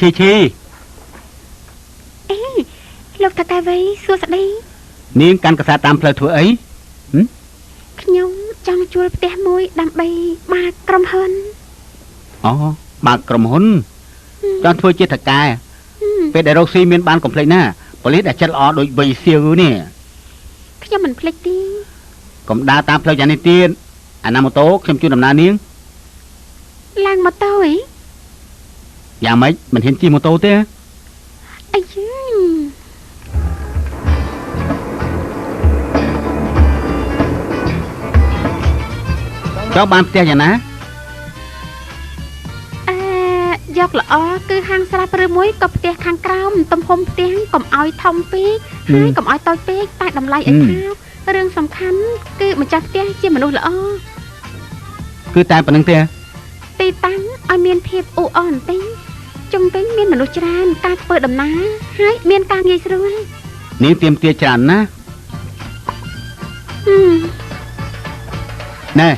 Speaker 2: ថាឈី
Speaker 1: អេលោកតាកែវៃសួស្ដី
Speaker 2: នាងកាន់កសែតតាមផ្លូវធ្វើអី
Speaker 1: ខ្ញុំចង់ជួលផ្ទះមួយដើម្បីបើកក្រុមហ៊ុន
Speaker 2: អូបើកក្រុមហ៊ុនចង់ធ្វើជាថកែពេលដែលរកស៊ីមានបានកុំភ្លេចណាប៉ូលីសដែលចិត្តល្អដូចវៃសៀវនេះ
Speaker 1: ខ្ញុំមិនភ្លេចទេ
Speaker 2: កុំដើរតាមផ្លូវយ៉ាងនេះទៀតអាណាម៉ូតូខ្ញុំជូនដំណើរនាង
Speaker 1: ឡើងម៉ូតូអី
Speaker 2: យ៉ាងម៉េចមិនហ៊ានជិះម៉ូតូទេ
Speaker 1: អាយឺ
Speaker 2: ចុះបានផ្ទះយ៉ាងណា
Speaker 1: យកល្អគឺហាងស្រាប់ឬមួយក៏ផ្ទះខាងក្រោមទំហំផ្ទះកុំឲ្យធំពេកហើយកុំឲ្យតូចពេកតែតម្លៃឲ្យថោករឿងសំខាន់គឺម្ចាស់ផ្ទះជាមនុស្សល្អ
Speaker 2: គឺតែប៉ុណ្្នឹងទេ
Speaker 1: ទីតាំងឲ្យមានភាពអ៊ូអរបន្តិចជុំវិញមានមនុស្សច្រើនការធ្វើដំណើរហើយមានការងាយស្រួល
Speaker 2: នាងទៀមទាច្រើនណាស់ណែ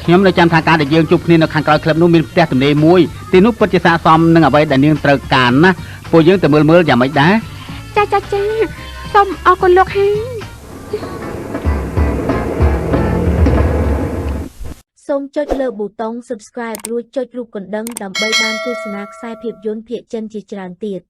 Speaker 2: ខ្ញុំនៅចាំថាការដែលយើងជួបគ្នានៅខាងក្រោយក្លឹបនោះមានផ្ទះទំនេរមួយទីនោះពិតជាស័ក្តិសមនឹងអ្វីដែលនាងត្រូវការណាពួកយើងទៅមើលយ៉ាងម៉េចដែរ
Speaker 1: ចាសូមអរគុណលោកហើយ
Speaker 7: សូមចុចលើប៊ូតុង Subscribe រួចចុចរូបកណ្ដឹងដើម្បីបានទស្សនាខ្សែភាពយន្តភាគចិនជាច្រើនទៀត